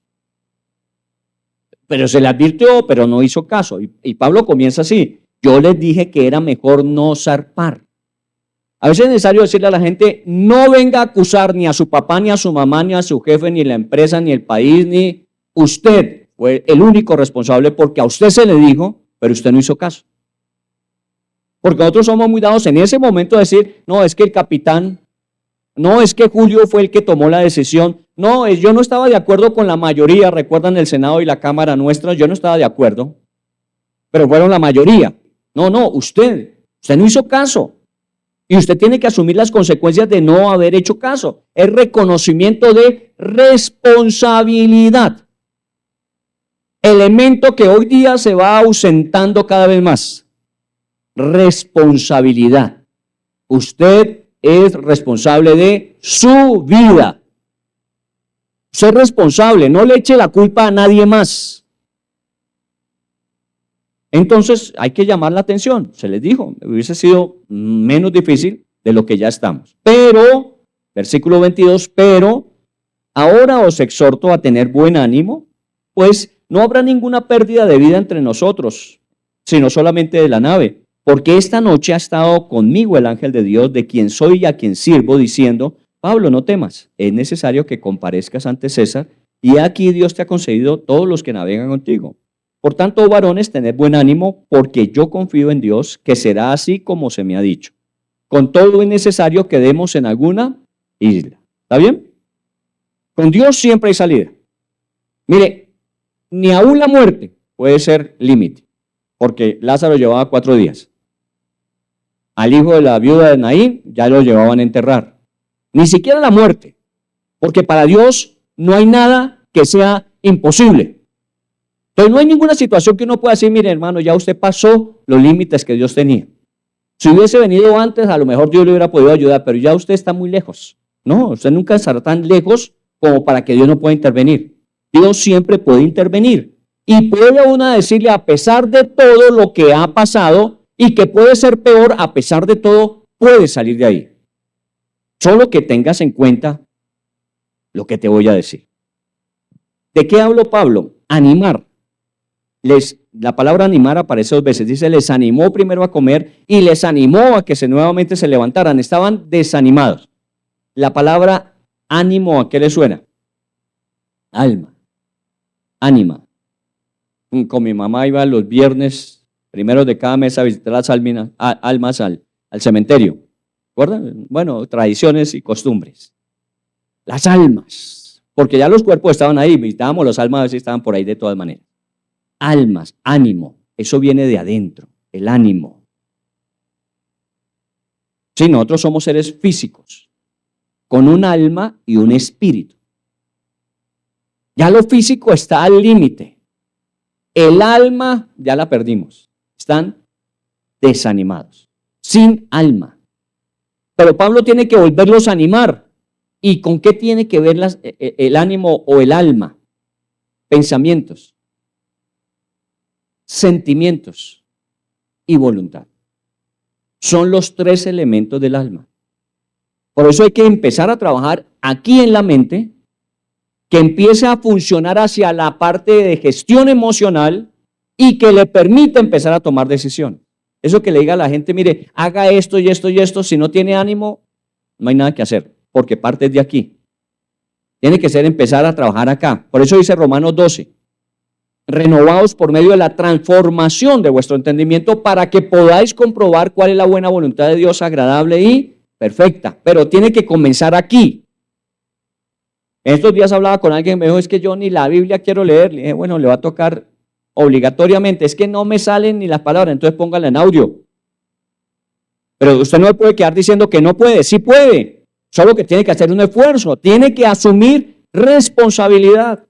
Pero se le advirtió, pero no hizo caso. Y Pablo comienza así: yo les dije que era mejor no zarpar. A veces es necesario decirle a la gente: no venga a acusar ni a su papá, ni a su mamá, ni a su jefe, ni la empresa, ni el país, ni usted fue el único responsable porque a usted se le dijo, pero usted no hizo caso. Porque nosotros somos muy dados en ese momento a decir: no, es que el capitán, no, es que Julio fue el que tomó la decisión, no, yo no estaba de acuerdo con la mayoría, recuerdan el Senado y la Cámara nuestra, yo no estaba de acuerdo, pero fueron la mayoría. No, usted no hizo caso. Y usted tiene que asumir las consecuencias de no haber hecho caso. Es reconocimiento de responsabilidad. Elemento que hoy día se va ausentando cada vez más. Responsabilidad. Usted es responsable de su vida. Usted es responsable, no le eche la culpa a nadie más. Entonces hay que llamar la atención. Se les dijo, hubiese sido menos difícil de lo que ya estamos. Pero, versículo 22, pero ahora os exhorto a tener buen ánimo, pues no habrá ninguna pérdida de vida entre nosotros, sino solamente de la nave. Porque esta noche ha estado conmigo el ángel de Dios, de quien soy y a quien sirvo, diciendo: Pablo, no temas, es necesario que comparezcas ante César, y aquí Dios te ha concedido todos los que navegan contigo. Por tanto, varones, tened buen ánimo, porque yo confío en Dios, que será así como se me ha dicho. Con todo es necesario que demos en alguna isla. ¿Está bien? Con Dios siempre hay salida. Mire, ni aún la muerte puede ser límite, porque Lázaro llevaba 4 días. Al hijo de la viuda de Naín ya lo llevaban a enterrar. Ni siquiera la muerte, porque para Dios no hay nada que sea imposible. Entonces no hay ninguna situación que uno pueda decir: mire, hermano, ya usted pasó los límites que Dios tenía. Si hubiese venido antes, a lo mejor Dios le hubiera podido ayudar, pero ya usted está muy lejos. No, usted nunca estará tan lejos como para que Dios no pueda intervenir. Dios siempre puede intervenir. Y puede uno decirle, a pesar de todo lo que ha pasado, y que puede ser peor, a pesar de todo, puede salir de ahí. Solo que tengas en cuenta lo que te voy a decir. ¿De qué habló Pablo? Animar. La palabra animar aparece 2 veces. Dice, les animó primero a comer y les animó a que nuevamente se levantaran. Estaban desanimados. La palabra ánimo, ¿a qué le suena? Alma. Ánima. Con mi mamá iba los viernes primeros de cada mes a visitar las almas al cementerio. ¿Recuerdan? Bueno, tradiciones y costumbres. Las almas. Porque ya los cuerpos estaban ahí. Visitábamos las almas, a veces estaban por ahí de todas maneras. Almas, ánimo, eso viene de adentro, el ánimo. Sí, nosotros somos seres físicos, con un alma y un espíritu. Ya lo físico está al límite. El alma ya la perdimos. Están desanimados, sin alma. Pero Pablo tiene que volverlos a animar. ¿Y con qué tiene que ver el ánimo o el alma? Pensamientos, sentimientos y voluntad. Son los 3 elementos del alma. Por eso hay que empezar a trabajar aquí en la mente, que empiece a funcionar hacia la parte de gestión emocional y que le permita empezar a tomar decisiones. Eso que le diga a la gente, mire, haga esto y esto y esto, si no tiene ánimo, no hay nada que hacer, porque parte de aquí. Tiene que ser empezar a trabajar acá. Por eso dice Romanos 12, renovados por medio de la transformación de vuestro entendimiento para que podáis comprobar cuál es la buena voluntad de Dios, agradable y perfecta. Pero tiene que comenzar aquí. Estos días hablaba con alguien, me dijo, es que yo ni la Biblia quiero leer. Le dije, bueno, le va a tocar obligatoriamente, es que no me salen ni las palabras, entonces póngala en audio. Pero usted no puede quedar diciendo que no puede, sí puede, solo que tiene que hacer un esfuerzo, tiene que asumir responsabilidad.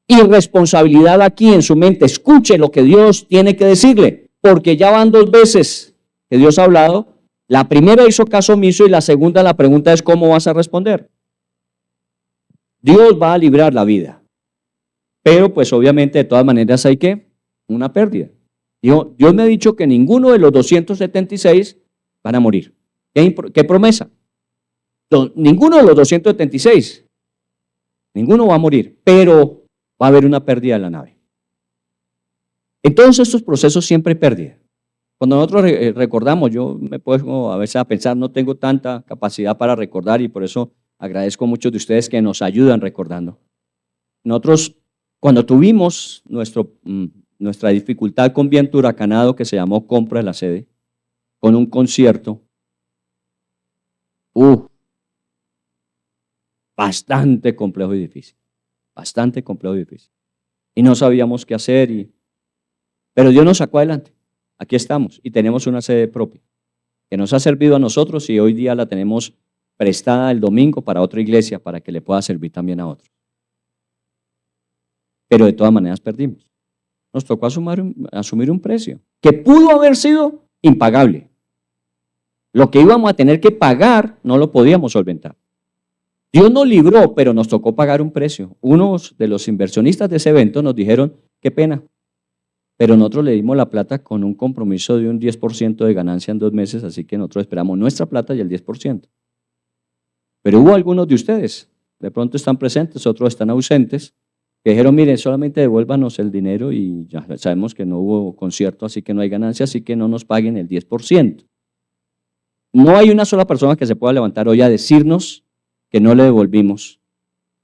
Y responsabilidad aquí en su mente, escuche lo que Dios tiene que decirle, porque ya van 2 veces que Dios ha hablado, la primera hizo caso omiso y la segunda, la pregunta es ¿cómo vas a responder? Dios va a librar la vida. Pero pues obviamente de todas maneras hay que una pérdida. Dios me ha dicho que ninguno de los 276 van a morir. ¿Qué promesa? Ninguno de los 276, ninguno va a morir, pero va a haber una pérdida de la nave. En todos estos procesos siempre hay pérdida. Cuando nosotros recordamos, yo me pongo a veces a pensar, no tengo tanta capacidad para recordar y por eso agradezco a muchos de ustedes que nos ayudan recordando. Nosotros, cuando tuvimos nuestra dificultad con viento huracanado que se llamó compra de la sede, con un concierto, bastante complejo y difícil, bastante complejo y difícil. Y no sabíamos qué hacer, pero Dios nos sacó adelante. Aquí estamos y tenemos una sede propia que nos ha servido a nosotros y hoy día la tenemos prestada el domingo para otra iglesia para que le pueda servir también a otros. Pero de todas maneras perdimos. Nos tocó asumir un precio que pudo haber sido impagable. Lo que íbamos a tener que pagar no lo podíamos solventar. Dios nos libró, pero nos tocó pagar un precio. Unos de los inversionistas de ese evento nos dijeron, qué pena, pero nosotros le dimos la plata con un compromiso de un 10% de ganancia en 2 meses, así que nosotros esperamos nuestra plata y el 10%. Pero hubo algunos de ustedes, de pronto están presentes, otros están ausentes, que dijeron, miren, solamente devuélvanos el dinero y ya sabemos que no hubo concierto, así que no hay ganancia, así que no nos paguen el 10%. No hay una sola persona que se pueda levantar hoy a decirnos que no le devolvimos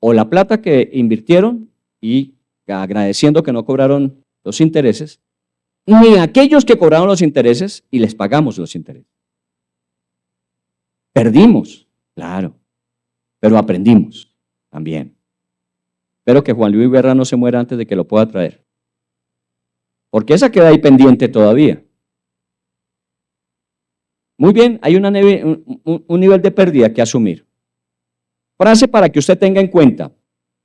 o la plata que invirtieron y agradeciendo que no cobraron los intereses, ni aquellos que cobraron los intereses y les pagamos los intereses. Perdimos, claro, pero aprendimos también. Espero que Juan Luis Guerra no se muera antes de que lo pueda traer, porque esa queda ahí pendiente todavía. Muy bien, hay un nivel de pérdida que asumir. Frase para que usted tenga en cuenta.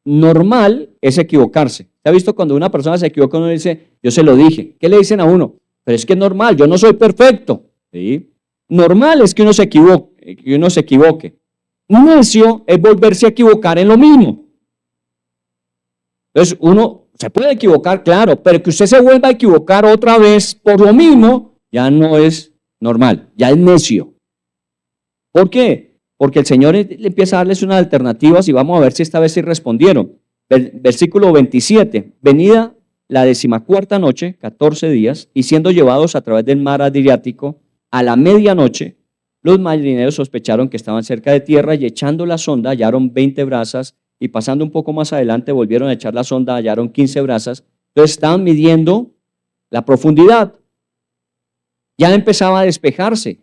Normal es equivocarse. ¿Se ha visto cuando una persona se equivoca, uno dice, yo se lo dije? ¿Qué le dicen a uno? Pero es que es normal, yo no soy perfecto. ¿Sí? Normal es que uno se equivoque. Necio es volverse a equivocar en lo mismo. Entonces uno se puede equivocar, claro, pero que usted se vuelva a equivocar otra vez por lo mismo, ya no es normal, ya es necio. ¿Por qué? Porque el Señor le empieza a darles unas alternativas y vamos a ver si esta vez sí respondieron. Versículo 27, venida la 14ª noche, 14 días, y siendo llevados a través del mar Adriático, a la medianoche, los marineros sospecharon que estaban cerca de tierra y echando la sonda hallaron 20 brazas y pasando un poco más adelante volvieron a echar la sonda, hallaron 15 brazas. Entonces estaban midiendo la profundidad. Ya empezaba a despejarse.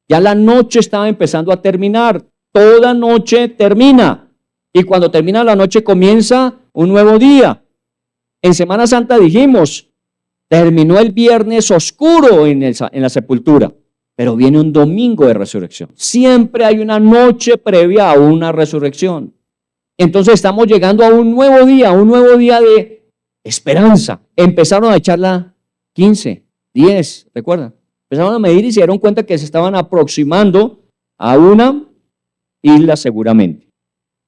Ya la noche estaba empezando a terminar. Toda noche termina. Y cuando termina la noche comienza un nuevo día. En Semana Santa dijimos, terminó el viernes oscuro en la sepultura, pero viene un domingo de resurrección. Siempre hay una noche previa a una resurrección. Entonces estamos llegando a un nuevo día de esperanza. Empezaron a echarla 15, 10, ¿recuerdan? Empezaron a medir y se dieron cuenta que se estaban aproximando a una isla seguramente.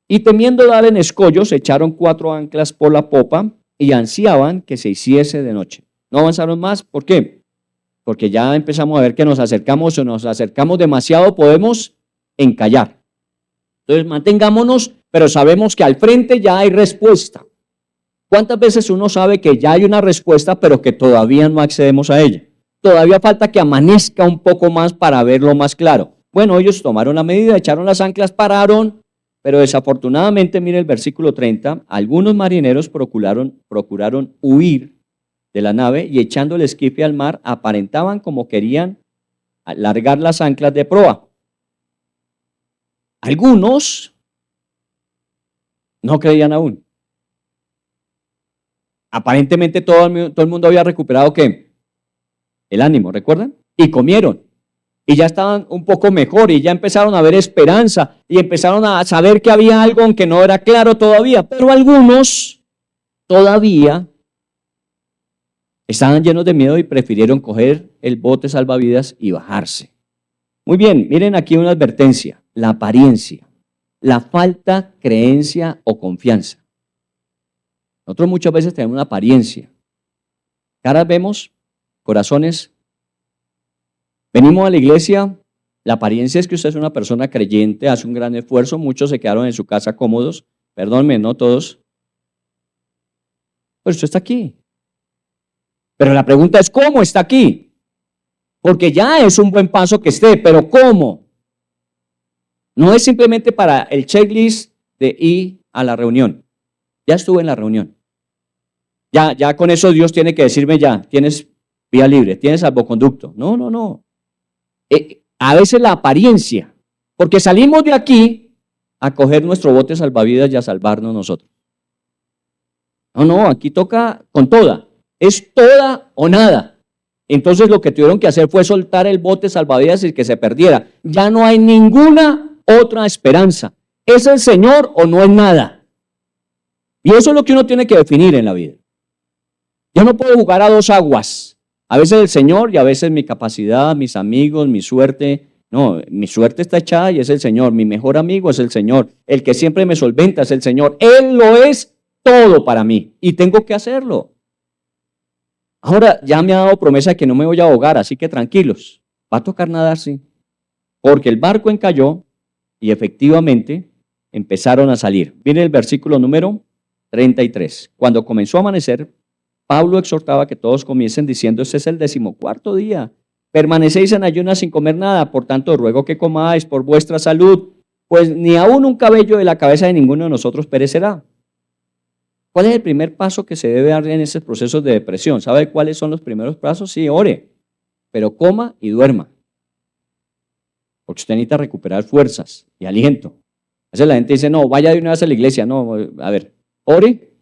Y temiendo dar en escollos, echaron 4 anclas por la popa y ansiaban que se hiciese de noche. No avanzaron más. ¿Por qué? Porque ya empezamos a ver que nos acercamos demasiado, podemos encallar. Entonces mantengámonos, pero sabemos que al frente ya hay respuesta. ¿Cuántas veces uno sabe que ya hay una respuesta, pero que todavía no accedemos a ella? Todavía falta que amanezca un poco más para verlo más claro. Bueno, ellos tomaron la medida, echaron las anclas, pararon, pero desafortunadamente, mire el versículo 30, algunos marineros procuraron huir de la nave y echando el esquife al mar, aparentaban como querían largar las anclas de proa. Algunos no creían aún. Aparentemente todo el mundo había recuperado ¿qué? El ánimo, ¿recuerdan? Y comieron. Y ya estaban un poco mejor y ya empezaron a ver esperanza y empezaron a saber que había algo aunque no era claro todavía. Pero algunos todavía estaban llenos de miedo y prefirieron coger el bote salvavidas y bajarse. Muy bien, miren aquí una advertencia, la apariencia, la falta, creencia o confianza. Nosotros muchas veces tenemos una apariencia. Caras vemos, corazones. Venimos a la iglesia, la apariencia es que usted es una persona creyente, hace un gran esfuerzo, muchos se quedaron en su casa cómodos, perdónenme, no todos. Pero usted está aquí. Pero la pregunta es, ¿cómo está aquí? Porque ya es un buen paso que esté, pero ¿cómo? No es simplemente para el checklist de ir a la reunión. Ya estuve en la reunión. Ya con eso Dios tiene que decirme ya, tienes vía libre, tienes salvoconducto. No. A veces la apariencia, porque salimos de aquí a coger nuestro bote salvavidas y a salvarnos nosotros. No, aquí toca con toda. Es toda o nada. Entonces lo que tuvieron que hacer fue soltar el bote salvavidas y que se perdiera. Ya no hay ninguna otra esperanza. ¿Es el Señor o no es nada? Y eso es lo que uno tiene que definir en la vida. Yo no puedo jugar a dos aguas. A veces el Señor y a veces mi capacidad, mis amigos, mi suerte. No, mi suerte está echada y es el Señor. Mi mejor amigo es el Señor. El que siempre me solventa es el Señor. Él lo es todo para mí y tengo que hacerlo. Ahora ya me ha dado promesa de que no me voy a ahogar, así que tranquilos. Va a tocar nadar, sí. Porque el barco encalló y efectivamente empezaron a salir. Viene el versículo número 33. Cuando comenzó a amanecer, Pablo exhortaba que todos comiesen diciendo, este es el 14º día. Permanecéis en ayunas sin comer nada, por tanto ruego que comáis por vuestra salud, pues ni aún un cabello de la cabeza de ninguno de nosotros perecerá. ¿Cuál es el primer paso que se debe dar en esos procesos de depresión? ¿Sabe cuáles son los primeros pasos? Sí, ore, pero coma y duerma. Porque usted necesita recuperar fuerzas y aliento. A veces la gente dice, no, vaya de una vez a la iglesia. No, a ver, ore,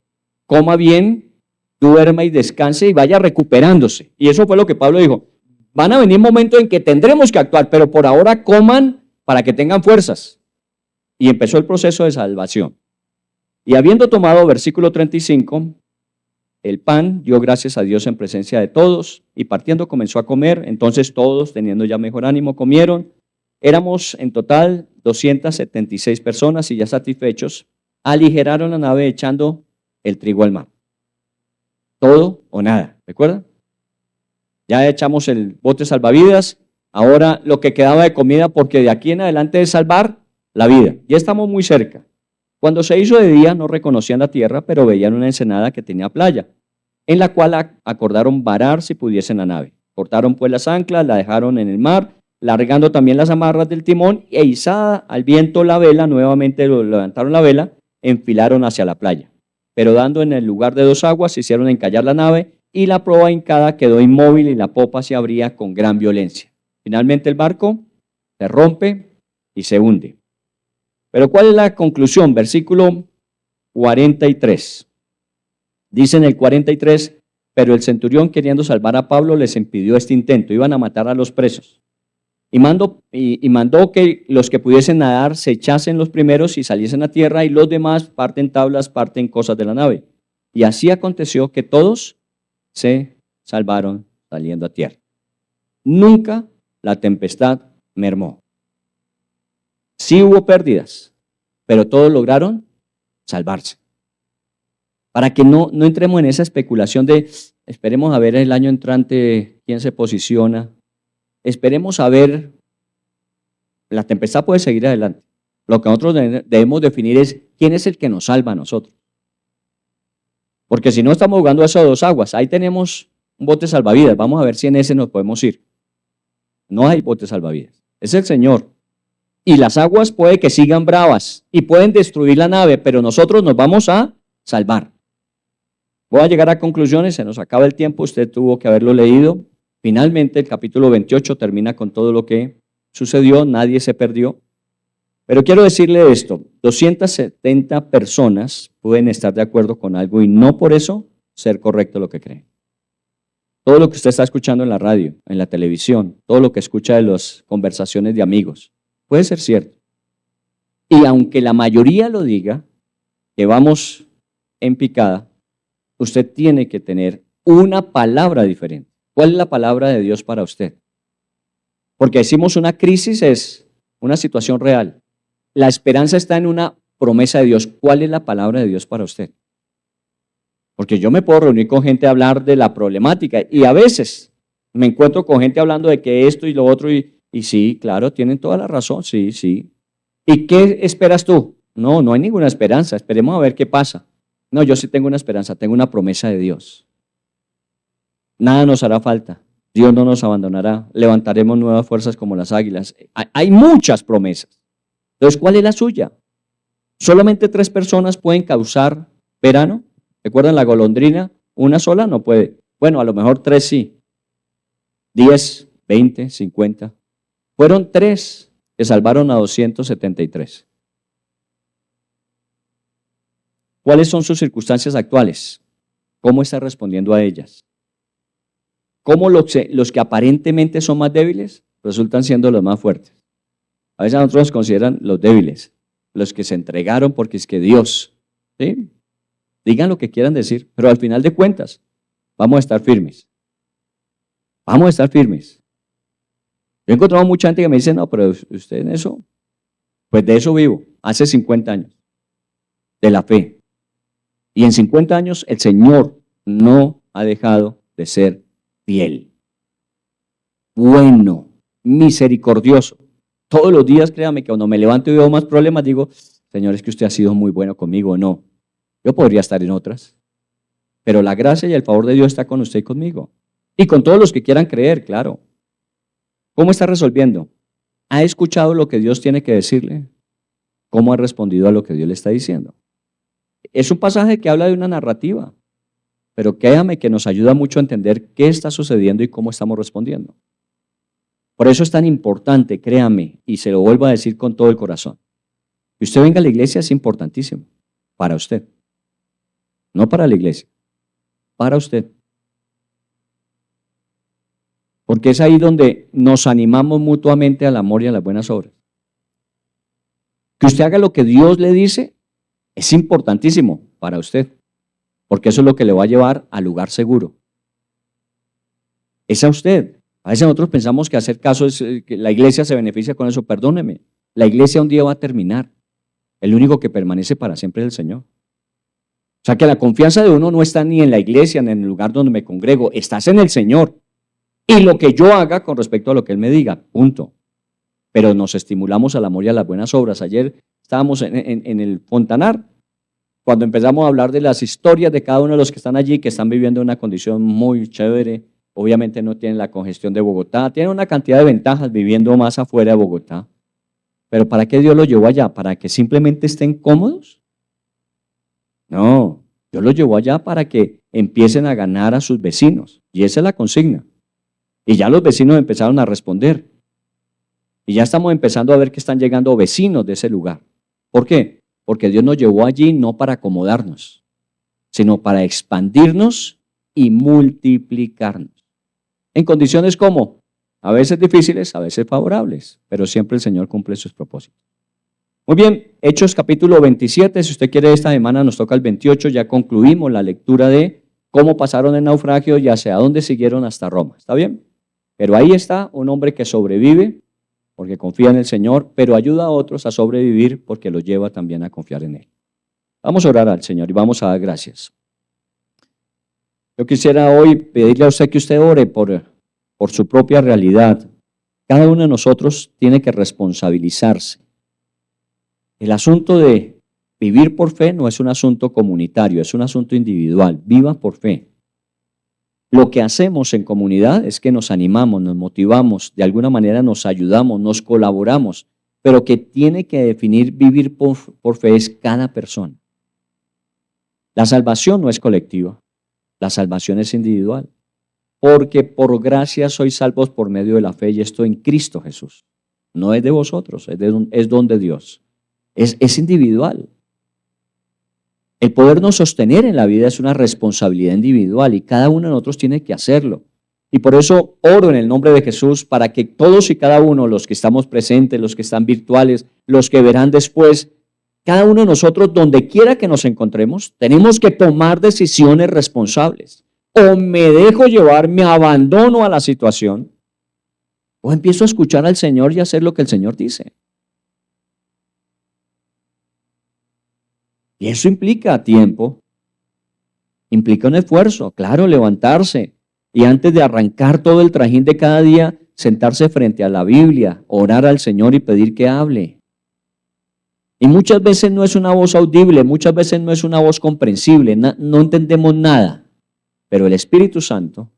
coma bien, duerma y descanse y vaya recuperándose. Y eso fue lo que Pablo dijo. Van a venir momentos en que tendremos que actuar, pero por ahora coman para que tengan fuerzas. Y empezó el proceso de salvación. Y habiendo tomado, versículo 35, el pan, dio gracias a Dios en presencia de todos, y partiendo comenzó a comer. Entonces todos, teniendo ya mejor ánimo, comieron. Éramos en total 276 personas y ya satisfechos, aligeraron la nave echando el trigo al mar. Todo o nada, ¿recuerdan? Ya echamos el bote salvavidas, ahora lo que quedaba de comida, porque de aquí en adelante es salvar la vida. Ya estamos muy cerca. Cuando se hizo de día no reconocían la tierra, pero veían una ensenada que tenía playa, en la cual acordaron varar si pudiesen la nave. Cortaron pues las anclas, la dejaron en el mar, largando también las amarras del timón, e izada al viento la vela, nuevamente levantaron la vela, enfilaron hacia la playa. Pero dando en el lugar de dos aguas, hicieron encallar la nave, y la proa hincada quedó inmóvil y la popa se abría con gran violencia. Finalmente el barco se rompe y se hunde. Pero ¿cuál es la conclusión? Versículo 43. Dice en el 43, pero el centurión queriendo salvar a Pablo les impidió este intento, iban a matar a los presos. Y mandó que los que pudiesen nadar se echasen los primeros y saliesen a tierra y los demás parten tablas, parten cosas de la nave. Y así aconteció que todos se salvaron saliendo a tierra. Nunca la tempestad mermó. Sí hubo pérdidas, pero todos lograron salvarse. Para que no entremos en esa especulación de esperemos a ver el año entrante quién se posiciona. Esperemos a ver, la tempestad puede seguir adelante. Lo que nosotros debemos definir es quién es el que nos salva a nosotros. Porque si no estamos jugando a esas dos aguas, ahí tenemos un bote salvavidas, vamos a ver si en ese nos podemos ir. No hay bote salvavidas, es el Señor. Y las aguas puede que sigan bravas y pueden destruir la nave, pero nosotros nos vamos a salvar. Voy a llegar a conclusiones, se nos acaba el tiempo, usted tuvo que haberlo leído. Finalmente el capítulo 28 termina con todo lo que sucedió, nadie se perdió. Pero quiero decirle esto, 270 personas pueden estar de acuerdo con algo y no por eso ser correcto lo que creen. Todo lo que usted está escuchando en la radio, en la televisión, todo lo que escucha de las conversaciones de amigos, puede ser cierto. Y aunque la mayoría lo diga, que vamos en picada, usted tiene que tener una palabra diferente. ¿Cuál es la palabra de Dios para usted? Porque decimos una crisis es una situación real. La esperanza está en una promesa de Dios. ¿Cuál es la palabra de Dios para usted? Porque yo me puedo reunir con gente a hablar de la problemática y a veces me encuentro con gente hablando de que esto y lo otro y sí, claro, tienen toda la razón, sí, sí. ¿Y qué esperas tú? No, no hay ninguna esperanza, esperemos a ver qué pasa. No, yo sí tengo una esperanza, tengo una promesa de Dios. Nada nos hará falta, Dios no nos abandonará, levantaremos nuevas fuerzas como las águilas. Hay muchas promesas. Entonces, ¿cuál es la suya? ¿Solamente 3 personas pueden causar verano? ¿Recuerdan la golondrina? Una sola no puede. Bueno, a lo mejor 3 sí. 10, 20, 50. Fueron 3 que salvaron a 273. ¿Cuáles son sus circunstancias actuales? ¿Cómo está respondiendo a ellas? ¿Cómo los que aparentemente son más débiles resultan siendo los más fuertes? A veces a nosotros nos consideran los débiles, los que se entregaron porque es que Dios, ¿sí? Digan lo que quieran decir, pero al final de cuentas vamos a estar firmes. Vamos a estar firmes. Yo he encontrado mucha gente que me dice, no, pero usted en eso, pues de eso vivo, hace 50 años, de la fe. Y en 50 años el Señor no ha dejado de ser fiel, bueno, misericordioso. Todos los días, créame, que cuando me levanto y veo más problemas, digo, Señor, es que usted ha sido muy bueno conmigo. No, yo podría estar en otras, pero la gracia y el favor de Dios está con usted y conmigo. Y con todos los que quieran creer, claro. ¿Cómo está resolviendo? ¿Ha escuchado lo que Dios tiene que decirle? ¿Cómo ha respondido a lo que Dios le está diciendo? Es un pasaje que habla de una narrativa, pero créame que nos ayuda mucho a entender qué está sucediendo y cómo estamos respondiendo. Por eso es tan importante, créame, y se lo vuelvo a decir con todo el corazón. Que usted venga a la iglesia es importantísimo para usted. No para la iglesia, para usted. Porque es ahí donde nos animamos mutuamente al amor y a las buenas obras. Que usted haga lo que Dios le dice es importantísimo para usted, porque eso es lo que le va a llevar al lugar seguro. Es a usted. A veces nosotros pensamos que hacer caso es que la iglesia se beneficia con eso. Perdóneme, la iglesia un día va a terminar. El único que permanece para siempre es el Señor. O sea que la confianza de uno no está ni en la iglesia, ni en el lugar donde me congrego, estás en el Señor. Y lo que yo haga con respecto a lo que Él me diga, punto. Pero nos estimulamos al amor y a las buenas obras. Ayer estábamos en el Fontanar, cuando empezamos a hablar de las historias de cada uno de los que están allí, que están viviendo una condición muy chévere. Obviamente no tienen la congestión de Bogotá, tienen una cantidad de ventajas viviendo más afuera de Bogotá. Pero ¿para qué Dios los llevó allá? ¿Para que simplemente estén cómodos? No, Dios los llevó allá para que empiecen a ganar a sus vecinos. Y esa es la consigna. Y ya los vecinos empezaron a responder. Y ya estamos empezando a ver que están llegando vecinos de ese lugar. ¿Por qué? Porque Dios nos llevó allí no para acomodarnos, sino para expandirnos y multiplicarnos. En condiciones como, a veces difíciles, a veces favorables, pero siempre el Señor cumple sus propósitos. Muy bien, Hechos capítulo 27, si usted quiere esta semana nos toca el 28, ya concluimos la lectura de cómo pasaron el naufragio y hacia dónde siguieron hasta Roma, ¿está bien? Pero ahí está un hombre que sobrevive porque confía en el Señor, pero ayuda a otros a sobrevivir porque los lleva también a confiar en Él. Vamos a orar al Señor y vamos a dar gracias. Yo quisiera hoy pedirle a usted que usted ore por su propia realidad. Cada uno de nosotros tiene que responsabilizarse. El asunto de vivir por fe no es un asunto comunitario, es un asunto individual. Viva por fe. Lo que hacemos en comunidad es que nos animamos, nos motivamos, de alguna manera nos ayudamos, nos colaboramos, pero que tiene que definir vivir por fe es cada persona. La salvación no es colectiva, la salvación es individual, porque por gracia sois salvos por medio de la fe y esto en Cristo Jesús. No es de vosotros, es don de Dios. Es individual. El podernos sostener en la vida es una responsabilidad individual y cada uno de nosotros tiene que hacerlo. Y por eso oro en el nombre de Jesús para que todos y cada uno, los que estamos presentes, los que están virtuales, los que verán después, cada uno de nosotros, donde quiera que nos encontremos, tenemos que tomar decisiones responsables. O me dejo llevar, me abandono a la situación, o empiezo a escuchar al Señor y a hacer lo que el Señor dice. Y eso implica tiempo, implica un esfuerzo, claro, levantarse y antes de arrancar todo el trajín de cada día, sentarse frente a la Biblia, orar al Señor y pedir que hable. Y muchas veces no es una voz audible, muchas veces no es una voz comprensible, no entendemos nada, pero el Espíritu Santo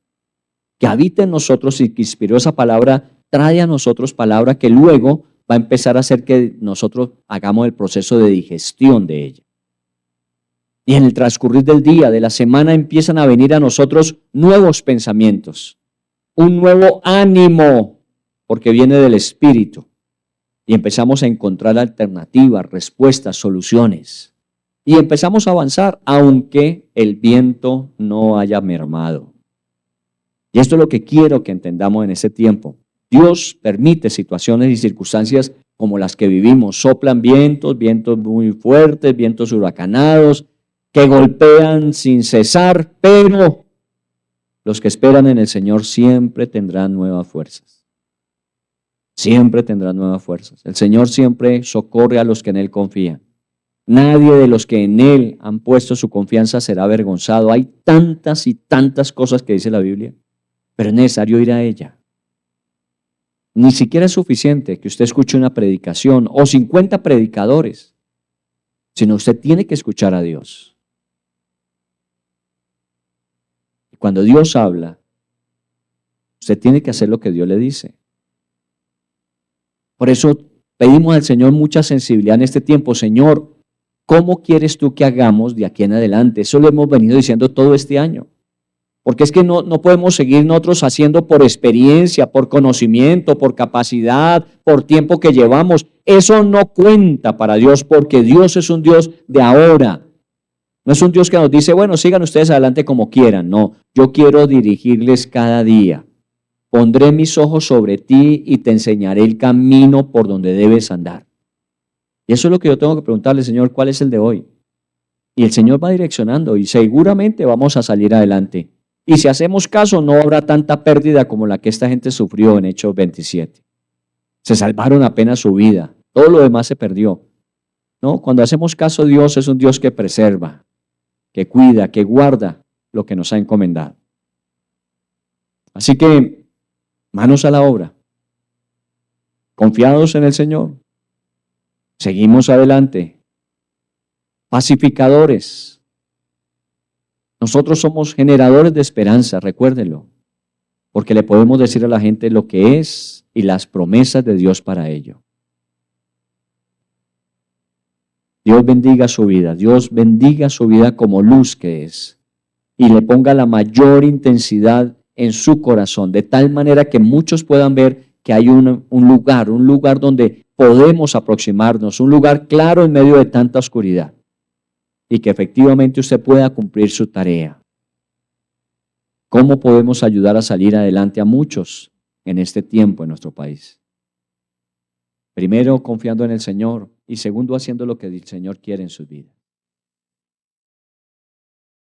que habita en nosotros y que inspiró esa palabra, trae a nosotros palabra que luego va a empezar a hacer que nosotros hagamos el proceso de digestión de ella. Y en el transcurrir del día, de la semana, empiezan a venir a nosotros nuevos pensamientos, un nuevo ánimo, porque viene del Espíritu. Y empezamos a encontrar alternativas, respuestas, soluciones. Y empezamos a avanzar, aunque el viento no haya mermado. Y esto es lo que quiero que entendamos en este tiempo. Dios permite situaciones y circunstancias como las que vivimos. Soplan vientos, vientos muy fuertes, vientos huracanados, que golpean sin cesar, pero los que esperan en el Señor siempre tendrán nuevas fuerzas. Siempre tendrán nuevas fuerzas. El Señor siempre socorre a los que en Él confían. Nadie de los que en Él han puesto su confianza será avergonzado. Hay tantas y tantas cosas que dice la Biblia, pero es necesario ir a ella. Ni siquiera es suficiente que usted escuche una predicación o 50 predicadores, sino usted tiene que escuchar a Dios. Cuando Dios habla, usted tiene que hacer lo que Dios le dice. Por eso pedimos al Señor mucha sensibilidad en este tiempo. Señor, ¿cómo quieres tú que hagamos de aquí en adelante? Eso lo hemos venido diciendo todo este año. Porque es que no podemos seguir nosotros haciendo por experiencia, por conocimiento, por capacidad, por tiempo que llevamos. Eso no cuenta para Dios porque Dios es un Dios de ahora. No es un Dios que nos dice, bueno, sigan ustedes adelante como quieran. No, yo quiero dirigirles cada día. Pondré mis ojos sobre ti y te enseñaré el camino por donde debes andar. Y eso es lo que yo tengo que preguntarle, Señor, ¿cuál es el de hoy? Y el Señor va direccionando y seguramente vamos a salir adelante. Y si hacemos caso, no habrá tanta pérdida como la que esta gente sufrió en Hechos 27. Se salvaron apenas su vida. Todo lo demás se perdió. ¿No? Cuando hacemos caso, Dios es un Dios que preserva, que cuida, que guarda lo que nos ha encomendado. Así que, manos a la obra. Confiados en el Señor. Seguimos adelante. Pacificadores. Nosotros somos generadores de esperanza, recuérdenlo, porque le podemos decir a la gente lo que es y las promesas de Dios para ello. Dios bendiga su vida, Dios bendiga su vida como luz que es y le ponga la mayor intensidad en su corazón, de tal manera que muchos puedan ver que hay un lugar donde podemos aproximarnos, un lugar claro en medio de tanta oscuridad. Y que efectivamente usted pueda cumplir su tarea. ¿Cómo podemos ayudar a salir adelante a muchos en este tiempo en nuestro país? Primero, confiando en el Señor y segundo, haciendo lo que el Señor quiere en sus vidas.